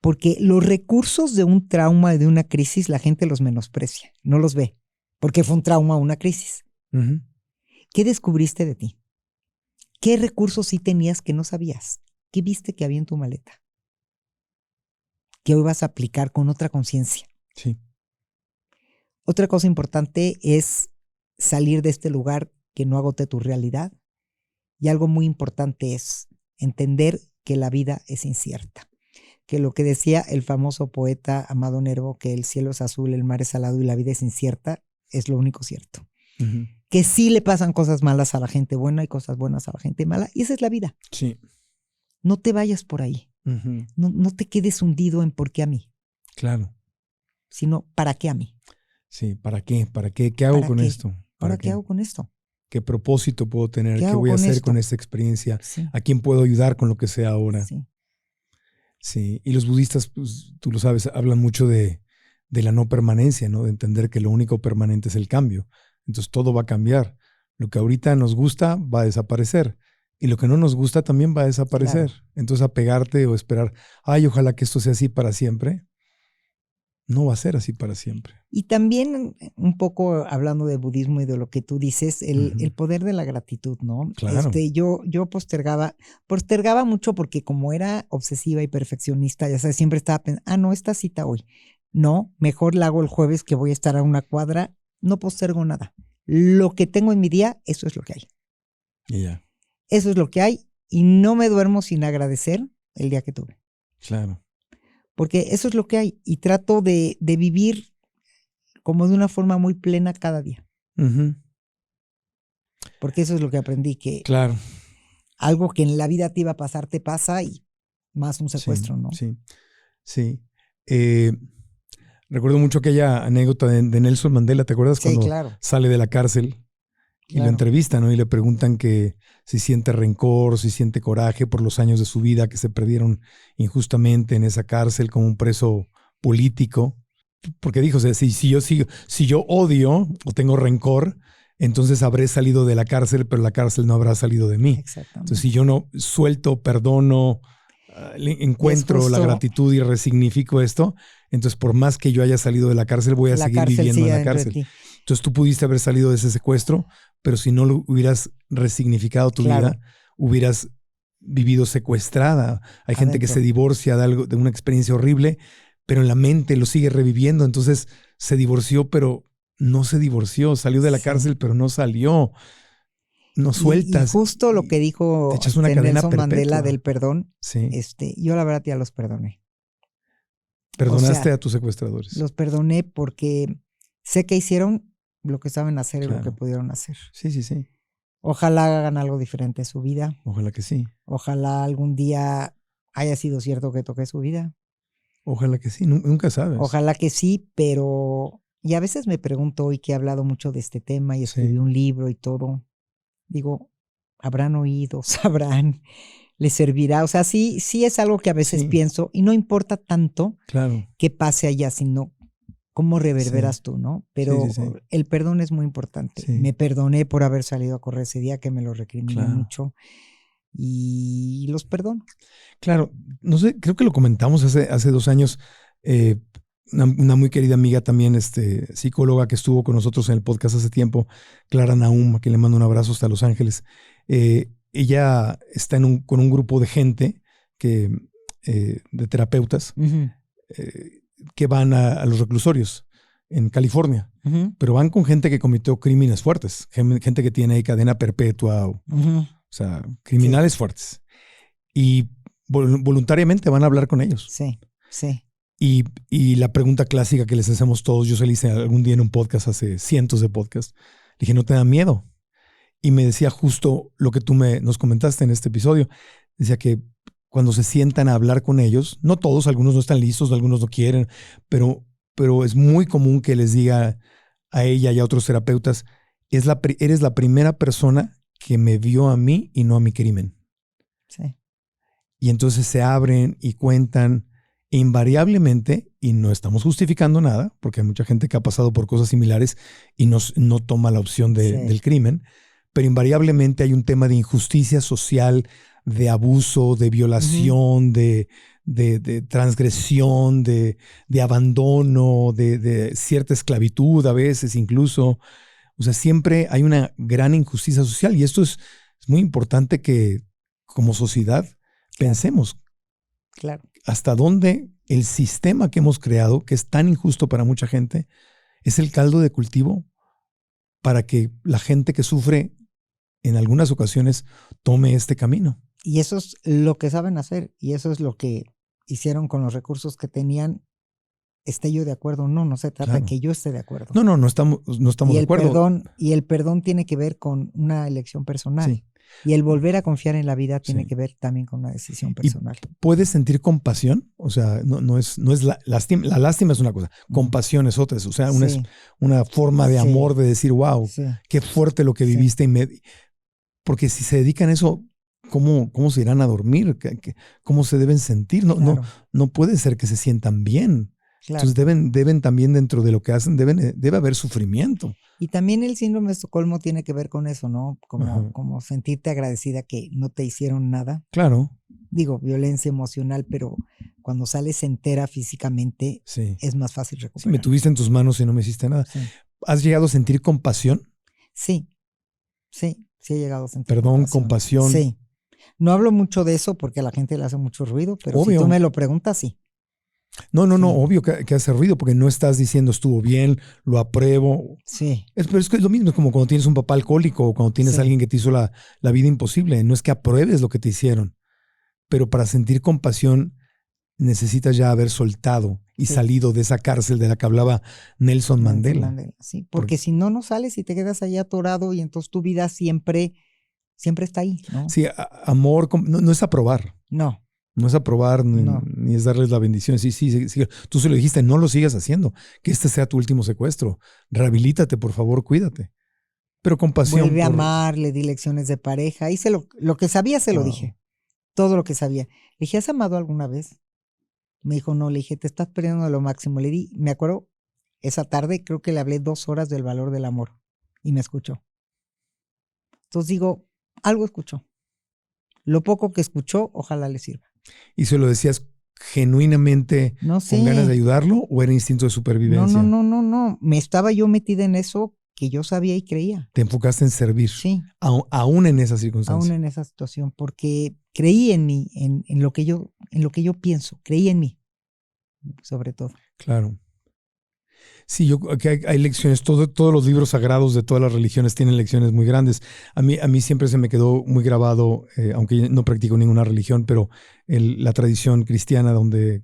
Porque los recursos de un trauma y de una crisis la gente los menosprecia, no los ve, porque fue un trauma o una crisis. ¿Qué descubriste de ti? ¿Qué recursos sí tenías que no sabías? ¿Qué viste que había en tu maleta? Que hoy vas a aplicar con otra conciencia. Sí. Otra cosa importante es salir de este lugar que no agote tu realidad. Y algo muy importante es entender que la vida es incierta. Que lo que decía el famoso poeta Amado Nervo, que el cielo es azul, el mar es salado y la vida es incierta, es lo único cierto. Que sí le pasan cosas malas a la gente buena y cosas buenas a la gente mala. Y esa es la vida. Sí. No te vayas por ahí. No te quedes hundido en por qué a mí. Claro. Sino para qué a mí. Sí, ¿para qué? ¿Para qué? ¿Qué hago con esto? ¿Ahora qué hago con esto? ¿Qué propósito puedo tener? ¿Qué voy a hacer con esta experiencia? Sí. ¿A quién puedo ayudar con lo que sea ahora? Sí. Y los budistas, pues, tú lo sabes, hablan mucho de la no permanencia, ¿no? De entender que lo único permanente es el cambio. Entonces todo va a cambiar. Lo que ahorita nos gusta va a desaparecer. Y lo que no nos gusta también va a desaparecer. Claro. Entonces, apegarte o esperar, ay, ojalá que esto sea así para siempre, no va a ser así para siempre. Y también, un poco hablando de budismo y de lo que tú dices, el poder de la gratitud, ¿no? Claro. Yo postergaba mucho porque como era obsesiva y perfeccionista, ya sabes, siempre estaba pensando, no, esta cita hoy. No, mejor la hago el jueves que voy a estar a una cuadra, no postergo nada. Lo que tengo en mi día, eso es lo que hay. Y ya. Eso es lo que hay y no me duermo sin agradecer el día que tuve. Claro. Porque eso es lo que hay y trato de vivir como de una forma muy plena cada día. Porque eso es lo que aprendí, que claro. Algo que en la vida te iba a pasar te pasa y más un secuestro, sí, ¿no? Sí. Recuerdo mucho aquella anécdota de Nelson Mandela, ¿te acuerdas? Sí, cuando claro. Sale de la cárcel y lo entrevistan, ¿no? Y le preguntan que si siente rencor, si siente coraje por los años de su vida que se perdieron injustamente en esa cárcel como un preso político. Porque dijo, o sea, si yo odio o tengo rencor, entonces habré salido de la cárcel, pero la cárcel no habrá salido de mí. Exactamente. Entonces, si yo no suelto, perdono, encuentro la gratitud y resignifico esto, entonces por más que yo haya salido de la cárcel, voy a seguir viviendo en la cárcel. Entonces tú pudiste haber salido de ese secuestro, pero si no lo hubieras resignificado tu vida, hubieras vivido secuestrada. Hay gente que se divorcia de una experiencia horrible, pero en la mente lo sigue reviviendo. Entonces se divorció, pero no se divorció. Salió de la cárcel, pero no salió. No sueltas. Y justo lo que dijo te echas una cadena Nelson perpetua. Mandela del perdón, sí. Yo la verdad ya los perdoné. Perdonaste a tus secuestradores. Los perdoné porque sé que hicieron lo que saben hacer y lo que pudieron hacer. Sí. Ojalá hagan algo diferente en su vida. Ojalá que sí. Ojalá algún día haya sido cierto que toqué su vida. Ojalá que sí, nunca sabes. Ojalá que sí, pero... Y a veces me pregunto hoy que he hablado mucho de este tema y escribí un libro y todo. Digo, ¿habrán oído? ¿Sabrán? ¿Les servirá? O sea, sí es algo que a veces pienso y no importa tanto qué pase allá, sino cómo reverberas tú, ¿no? Pero el perdón es muy importante. Sí. Me perdoné por haber salido a correr ese día, que me lo recriminé mucho. Y los perdono. Claro, no sé, creo que lo comentamos hace 2 años. Una muy querida amiga también, psicóloga que estuvo con nosotros en el podcast hace tiempo, Clara Nahum, a quien le mando un abrazo hasta Los Ángeles. Ella está con un grupo de gente de terapeutas que van a los reclusorios en California, pero van con gente que cometió crímenes fuertes, gente que tiene ahí cadena perpetua, o sea, criminales fuertes. Y voluntariamente van a hablar con ellos. Sí. Y la pregunta clásica que les hacemos todos, yo se la hice algún día en un podcast, hace cientos de podcasts, le dije, ¿no te da miedo? Y me decía justo lo que tú nos comentaste en este episodio. Decía que cuando se sientan a hablar con ellos, no todos, algunos no están listos, algunos no quieren, pero es muy común que les diga a ella y a otros terapeutas, eres la primera persona que me vio a mí y no a mi crimen. Sí. Y entonces se abren y cuentan invariablemente, y no estamos justificando nada, porque hay mucha gente que ha pasado por cosas similares y no toma la opción del crimen, pero invariablemente hay un tema de injusticia social, de abuso, de violación, de transgresión, de abandono, de cierta esclavitud a veces incluso. O sea, siempre hay una gran injusticia social y esto es muy importante que como sociedad pensemos. Claro. Hasta dónde el sistema que hemos creado, que es tan injusto para mucha gente, es el caldo de cultivo para que la gente que sufre en algunas ocasiones tome este camino. Y eso es lo que saben hacer y eso es lo que hicieron con los recursos que tenían. ¿Esté yo de acuerdo? No se trata de que yo esté de acuerdo. No estamos de acuerdo. Y el perdón tiene que ver con una elección personal. Sí. Y el volver a confiar en la vida tiene que ver también con una decisión personal. ¿Y puedes sentir compasión? O sea, no es la lástima es una cosa, compasión es otra. O sea, es una forma de amor de decir, wow, qué fuerte lo que viviste. Porque si se dedican a eso, ¿cómo se irán a dormir? ¿Cómo se deben sentir? No puede ser que se sientan bien. Claro. Entonces deben también dentro de lo que hacen, debe haber sufrimiento. Y también el síndrome de Estocolmo tiene que ver con eso, ¿no? Como sentirte agradecida que no te hicieron nada. Claro. Digo, violencia emocional, pero cuando sales entera físicamente Sí. es más fácil recuperar. Sí, me tuviste en tus manos y no me hiciste nada. Sí. ¿Has llegado a sentir compasión? Sí he llegado a sentir Perdón, compasión. Sí. No hablo mucho de eso porque a la gente le hace mucho ruido, pero Obvio. si tú me lo preguntas, sí. No, Sí. obvio que hace ruido porque no estás diciendo estuvo bien, lo apruebo. Sí. Pero es que es lo mismo, es como cuando tienes un papá alcohólico o cuando tienes Sí. a alguien que te hizo la vida imposible. No es que apruebes lo que te hicieron, pero para sentir compasión necesitas ya haber soltado y Sí. salido de esa cárcel de la que hablaba Nelson Mandela. Sí, porque si no sales y te quedas ahí atorado y entonces tu vida siempre está ahí, ¿no? Sí, amor no es aprobar. No. No es aprobar ni es darles la bendición. Sí. Tú se lo dijiste, no lo sigas haciendo. Que este sea tu último secuestro. Rehabilítate, por favor, cuídate. Pero compasión. Vuelve a amar, le di lecciones de pareja. Hice lo que sabía, se lo dije. Todo lo que sabía. Le dije, ¿has amado alguna vez? Me dijo, no. Le dije, te estás perdiendo de lo máximo. Le di, me acuerdo, esa tarde creo que le hablé 2 horas del valor del amor. Y me escuchó. Entonces digo, algo escuchó. Lo poco que escuchó, ojalá le sirva. ¿Y se lo decías genuinamente No sé. con ganas de ayudarlo o era instinto de supervivencia? No. Me estaba yo metida en eso que yo sabía y creía. Te enfocaste en servir. Sí. Aún en esa circunstancia. Aún en esa situación, porque creí en mí, en lo que yo pienso, creí en mí, sobre todo. Claro. Sí, aquí hay lecciones, todos los libros sagrados de todas las religiones tienen lecciones muy grandes. A mí siempre se me quedó muy grabado, aunque no practico ninguna religión, pero la tradición cristiana donde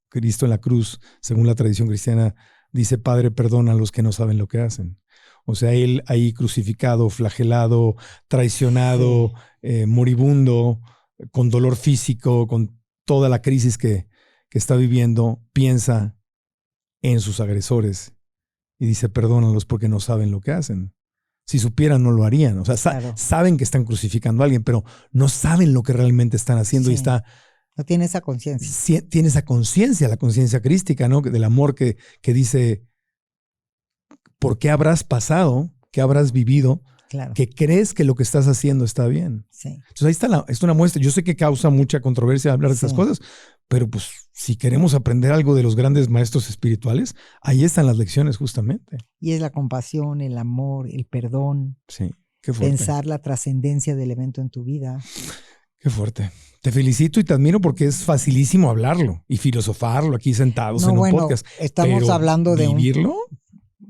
Cristo en la cruz, según la tradición cristiana, dice, Padre, perdona a los que no saben lo que hacen. O sea, él ahí crucificado, flagelado, traicionado, moribundo, con dolor físico, con toda la crisis que está viviendo, piensa en sus agresores y dice, perdónalos porque no saben lo que hacen. Si supieran, no lo harían. O sea, saben que están crucificando a alguien, pero no saben lo que realmente están haciendo y está... No tiene esa conciencia. Tiene esa conciencia, la conciencia crística, ¿no? Del amor que dice, ¿por qué habrás pasado? ¿Qué habrás vivido? Claro. Que crees que lo que estás haciendo está bien. Sí. Entonces ahí está es una muestra. Yo sé que causa mucha controversia hablar de estas cosas, pero pues si queremos aprender algo de los grandes maestros espirituales, ahí están las lecciones justamente. Y es la compasión, el amor, el perdón. Sí, qué fuerte. Pensar la trascendencia del evento en tu vida. Qué fuerte. Te felicito y te admiro porque es facilísimo hablarlo y filosofarlo aquí sentados en un podcast. Estamos hablando de vivirlo.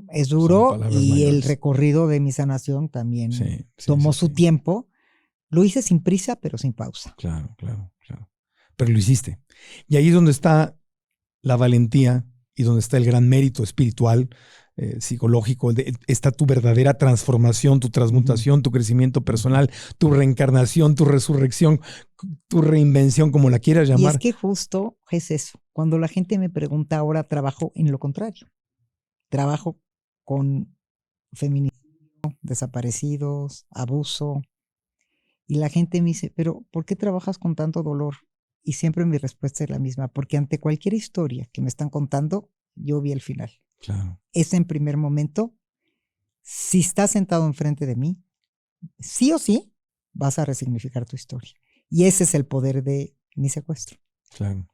Es duro y el recorrido de mi sanación también tomó su tiempo. Lo hice sin prisa, pero sin pausa. Claro. Pero lo hiciste. Y ahí es donde está la valentía y donde está el gran mérito espiritual, psicológico. Está tu verdadera transformación, tu transmutación, tu crecimiento personal, tu reencarnación, tu resurrección, tu reinvención, como la quieras llamar. Y es que justo es eso. Cuando la gente me pregunta ahora, trabajo en lo contrario. Trabajo con feminicidio, desaparecidos, abuso. Y la gente me dice, pero ¿por qué trabajas con tanto dolor? Y siempre mi respuesta es la misma, porque ante cualquier historia que me están contando, yo vi el final. Claro. Es en primer momento, si estás sentado enfrente de mí, sí o sí vas a resignificar tu historia. Y ese es el poder de mi secuestro. Claro.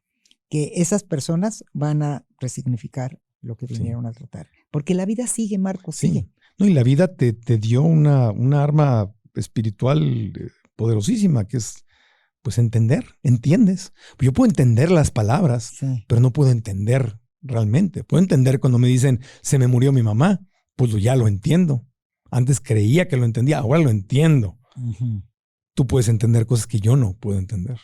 Que esas personas van a resignificar lo que vinieron a tratar. Porque la vida sigue, Marco, sigue. No, y la vida te dio una arma espiritual poderosísima, que es pues entiendes. Yo puedo entender las palabras, pero no puedo entender realmente. Puedo entender cuando me dicen, se me murió mi mamá, pues ya lo entiendo. Antes creía que lo entendía, ahora lo entiendo. Uh-huh. Tú puedes entender cosas que yo no puedo entender.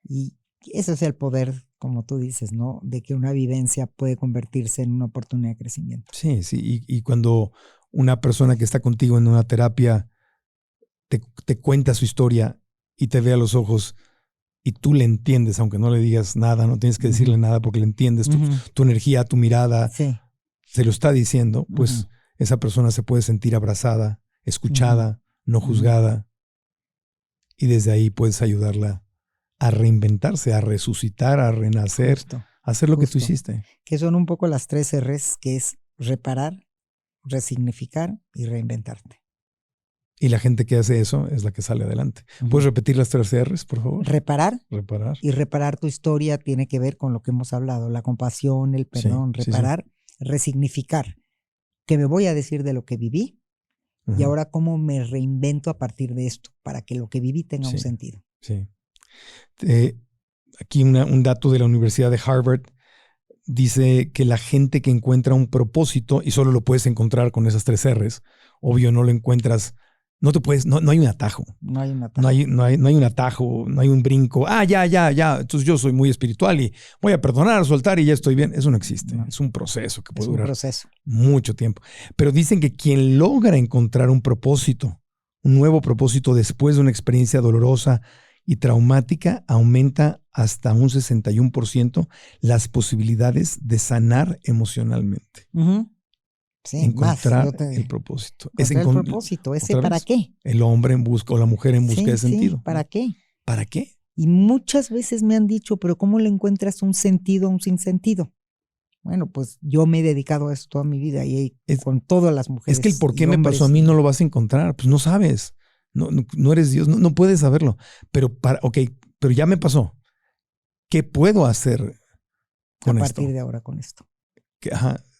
Y ese es el poder, como tú dices, ¿no? De que una vivencia puede convertirse en una oportunidad de crecimiento. Sí. Y cuando una persona que está contigo en una terapia te cuenta su historia y te ve a los ojos y tú le entiendes, aunque no le digas nada, no tienes que decirle nada porque le entiendes, tu energía, tu mirada, se lo está diciendo, pues esa persona se puede sentir abrazada, escuchada, no juzgada, y desde ahí puedes ayudarla a reinventarse, a resucitar, a renacer, hacer lo que tú Justo. hiciste. Que son un poco las 3 R's, que es reparar, resignificar y reinventarte. Y la gente que hace eso es la que sale adelante. ¿Puedes repetir las 3 R's, por favor? Reparar. Reparar. Y reparar tu historia tiene que ver con lo que hemos hablado, la compasión, el perdón, Sí, sí, reparar, resignificar. ¿Qué me voy a decir de lo que viví? Y ahora cómo me reinvento a partir de esto para que lo que viví tenga un sentido. Sí. Aquí un dato de la Universidad de Harvard dice que la gente que encuentra un propósito, y solo lo puedes encontrar con esas 3 R's, obvio no lo encuentras, no hay un atajo. No hay un atajo. No hay un atajo, no hay un brinco. Ya. Entonces yo soy muy espiritual y voy a perdonar, soltar y ya estoy bien. Eso no existe. No. Es un proceso que puede durar mucho tiempo. Pero dicen que quien logra encontrar un propósito, un nuevo propósito después de una experiencia dolorosa y traumática, aumenta hasta un 61% las posibilidades de sanar emocionalmente. Sí, encontrar el propósito. El propósito, ese para qué. El hombre en busca o la mujer en busca de sentido. Sí, ¿para qué? ¿Para qué? Y muchas veces me han dicho, pero ¿cómo le encuentras un sentido a un sinsentido? Bueno, pues yo me he dedicado a eso toda mi vida y con todas las mujeres. Es que el por qué me pasó a mí no lo vas a encontrar, pues no sabes. No eres Dios, no puedes saberlo. Pero pero ya me pasó. ¿Qué puedo hacer con esto? A partir de ahora con esto.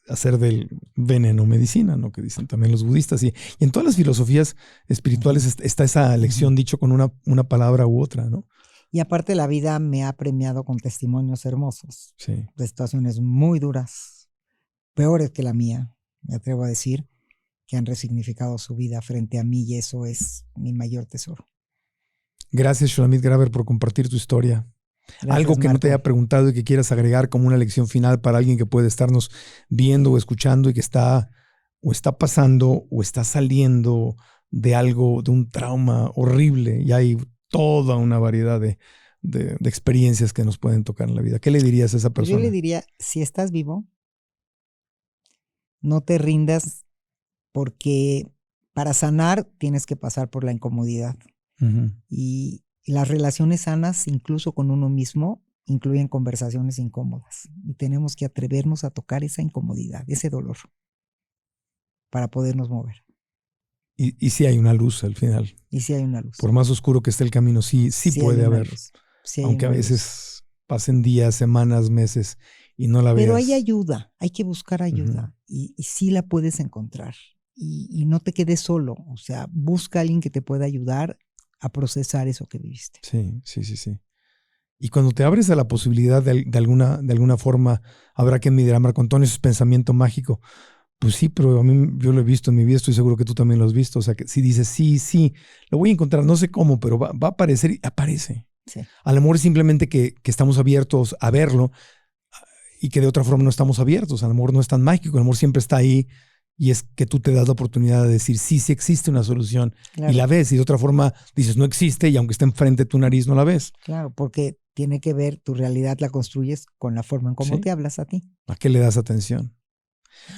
Hacer del veneno medicina, ¿no? Que dicen también los budistas. Y en todas las filosofías espirituales está esa lección dicho con una palabra u otra, ¿no? Y aparte la vida me ha premiado con testimonios hermosos. Sí. De situaciones muy duras, peores que la mía, me atrevo a decir, que han resignificado su vida frente a mí y eso es mi mayor tesoro. Gracias, Shulamit Graber, por compartir tu historia. Gracias, algo que Marco. No te haya preguntado y que quieras agregar como una lección final para alguien que puede estarnos viendo o escuchando y que está pasando o está saliendo de algo, de un trauma horrible, y hay toda una variedad de experiencias que nos pueden tocar en la vida. ¿Qué le dirías a esa persona? Yo le diría, si estás vivo, no te rindas, porque para sanar tienes que pasar por la incomodidad. Y las relaciones sanas, incluso con uno mismo, incluyen conversaciones incómodas. Y tenemos que atrevernos a tocar esa incomodidad, ese dolor, para podernos mover. Y sí hay una luz al final. Y sí hay una luz. Por más oscuro que esté el camino, sí puede haber. Sí, aunque a veces pasen días, semanas, meses y no la veas. Pero hay ayuda, hay que buscar ayuda. Y sí la puedes encontrar. Y no te quedes solo. O sea, busca a alguien que te pueda ayudar a procesar eso que viviste. Sí. Y cuando te abres a la posibilidad de alguna forma, habrá que mirar, Marco Antonio, ese pensamiento mágico. Pues sí, pero a mí yo lo he visto en mi vida, estoy seguro que tú también lo has visto. O sea, que si dices, sí, lo voy a encontrar, no sé cómo, pero va a aparecer y aparece. Sí. A lo mejor es simplemente que estamos abiertos a verlo y que de otra forma no estamos abiertos. A lo mejor no es tan mágico, a lo mejor siempre está ahí. Y es que tú te das la oportunidad de decir, sí existe una solución, claro. Y la ves, y de otra forma dices, no existe, y aunque esté enfrente de tu nariz, no la ves. Claro, porque tiene que ver, tu realidad la construyes con la forma en cómo te hablas a ti. ¿A qué le das atención?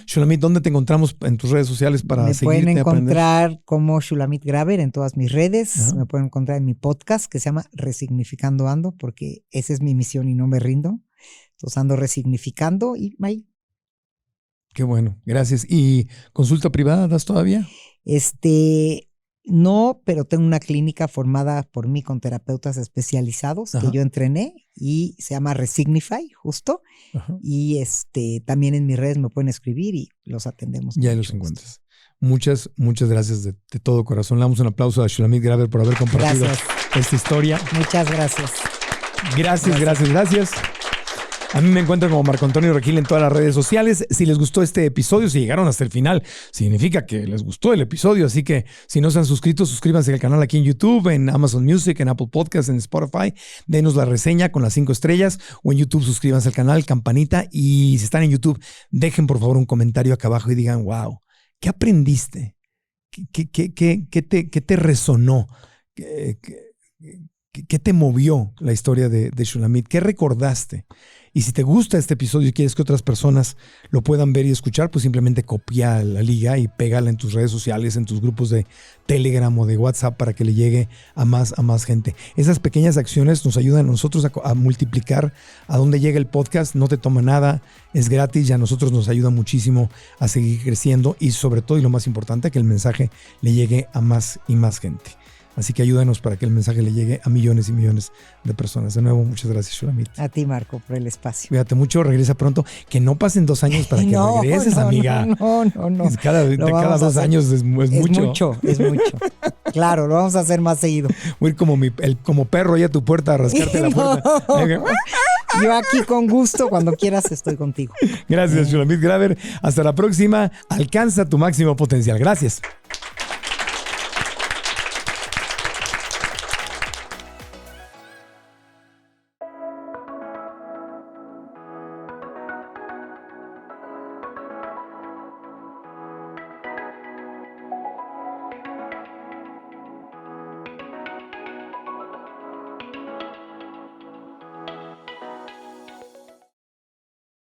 Shulamit, ¿dónde te encontramos en tus redes sociales para seguirte? Me pueden encontrar como Shulamit Graber en todas mis redes. Me pueden encontrar en mi podcast que se llama Resignificando Ando, porque esa es mi misión y no me rindo. Entonces ando resignificando y ahí. Qué bueno, gracias. ¿Y consulta privada das todavía? No, pero tengo una clínica formada por mí con terapeutas especializados que yo entrené y se llama Resignify, justo. Y también en mis redes me pueden escribir y los atendemos. Ya los encuentras. Muchas gracias de todo corazón. Le damos un aplauso a Shulamit Graber por haber compartido esta historia. Muchas gracias. Gracias. A mí me encuentran como Marco Antonio Regil en todas las redes sociales. Si les gustó este episodio, si llegaron hasta el final, significa que les gustó el episodio. Así que si no se han suscrito, suscríbanse al canal aquí en YouTube, en Amazon Music, en Apple Podcasts, en Spotify. Denos la reseña con las 5 estrellas o en YouTube suscríbanse al canal, campanita. Y si están en YouTube, dejen por favor un comentario acá abajo y digan, wow, ¿qué aprendiste? ¿Qué te resonó? ¿Qué te movió la historia de Shulamit? ¿Qué recordaste? Y si te gusta este episodio y quieres que otras personas lo puedan ver y escuchar, pues simplemente copia la liga y pégala en tus redes sociales, en tus grupos de Telegram o de WhatsApp para que le llegue a más gente. Esas pequeñas acciones nos ayudan a nosotros a multiplicar a dónde llega el podcast. No te toma nada, es gratis y a nosotros nos ayuda muchísimo a seguir creciendo y sobre todo, y lo más importante, que el mensaje le llegue a más y más gente. Así que ayúdanos para que el mensaje le llegue a millones y millones de personas. De nuevo, muchas gracias, Shulamit. A ti, Marco, por el espacio. Cuídate mucho, regresa pronto. Que no pasen 2 años para que regreses, amiga. No. Cada 2 años es mucho. Es mucho. Claro, lo vamos a hacer más seguido. Voy a ir como perro ahí a tu puerta a rascarte la puerta. Yo aquí con gusto, cuando quieras estoy contigo. Gracias, Shulamit Graber. Hasta la próxima. Alcanza tu máximo potencial. Gracias.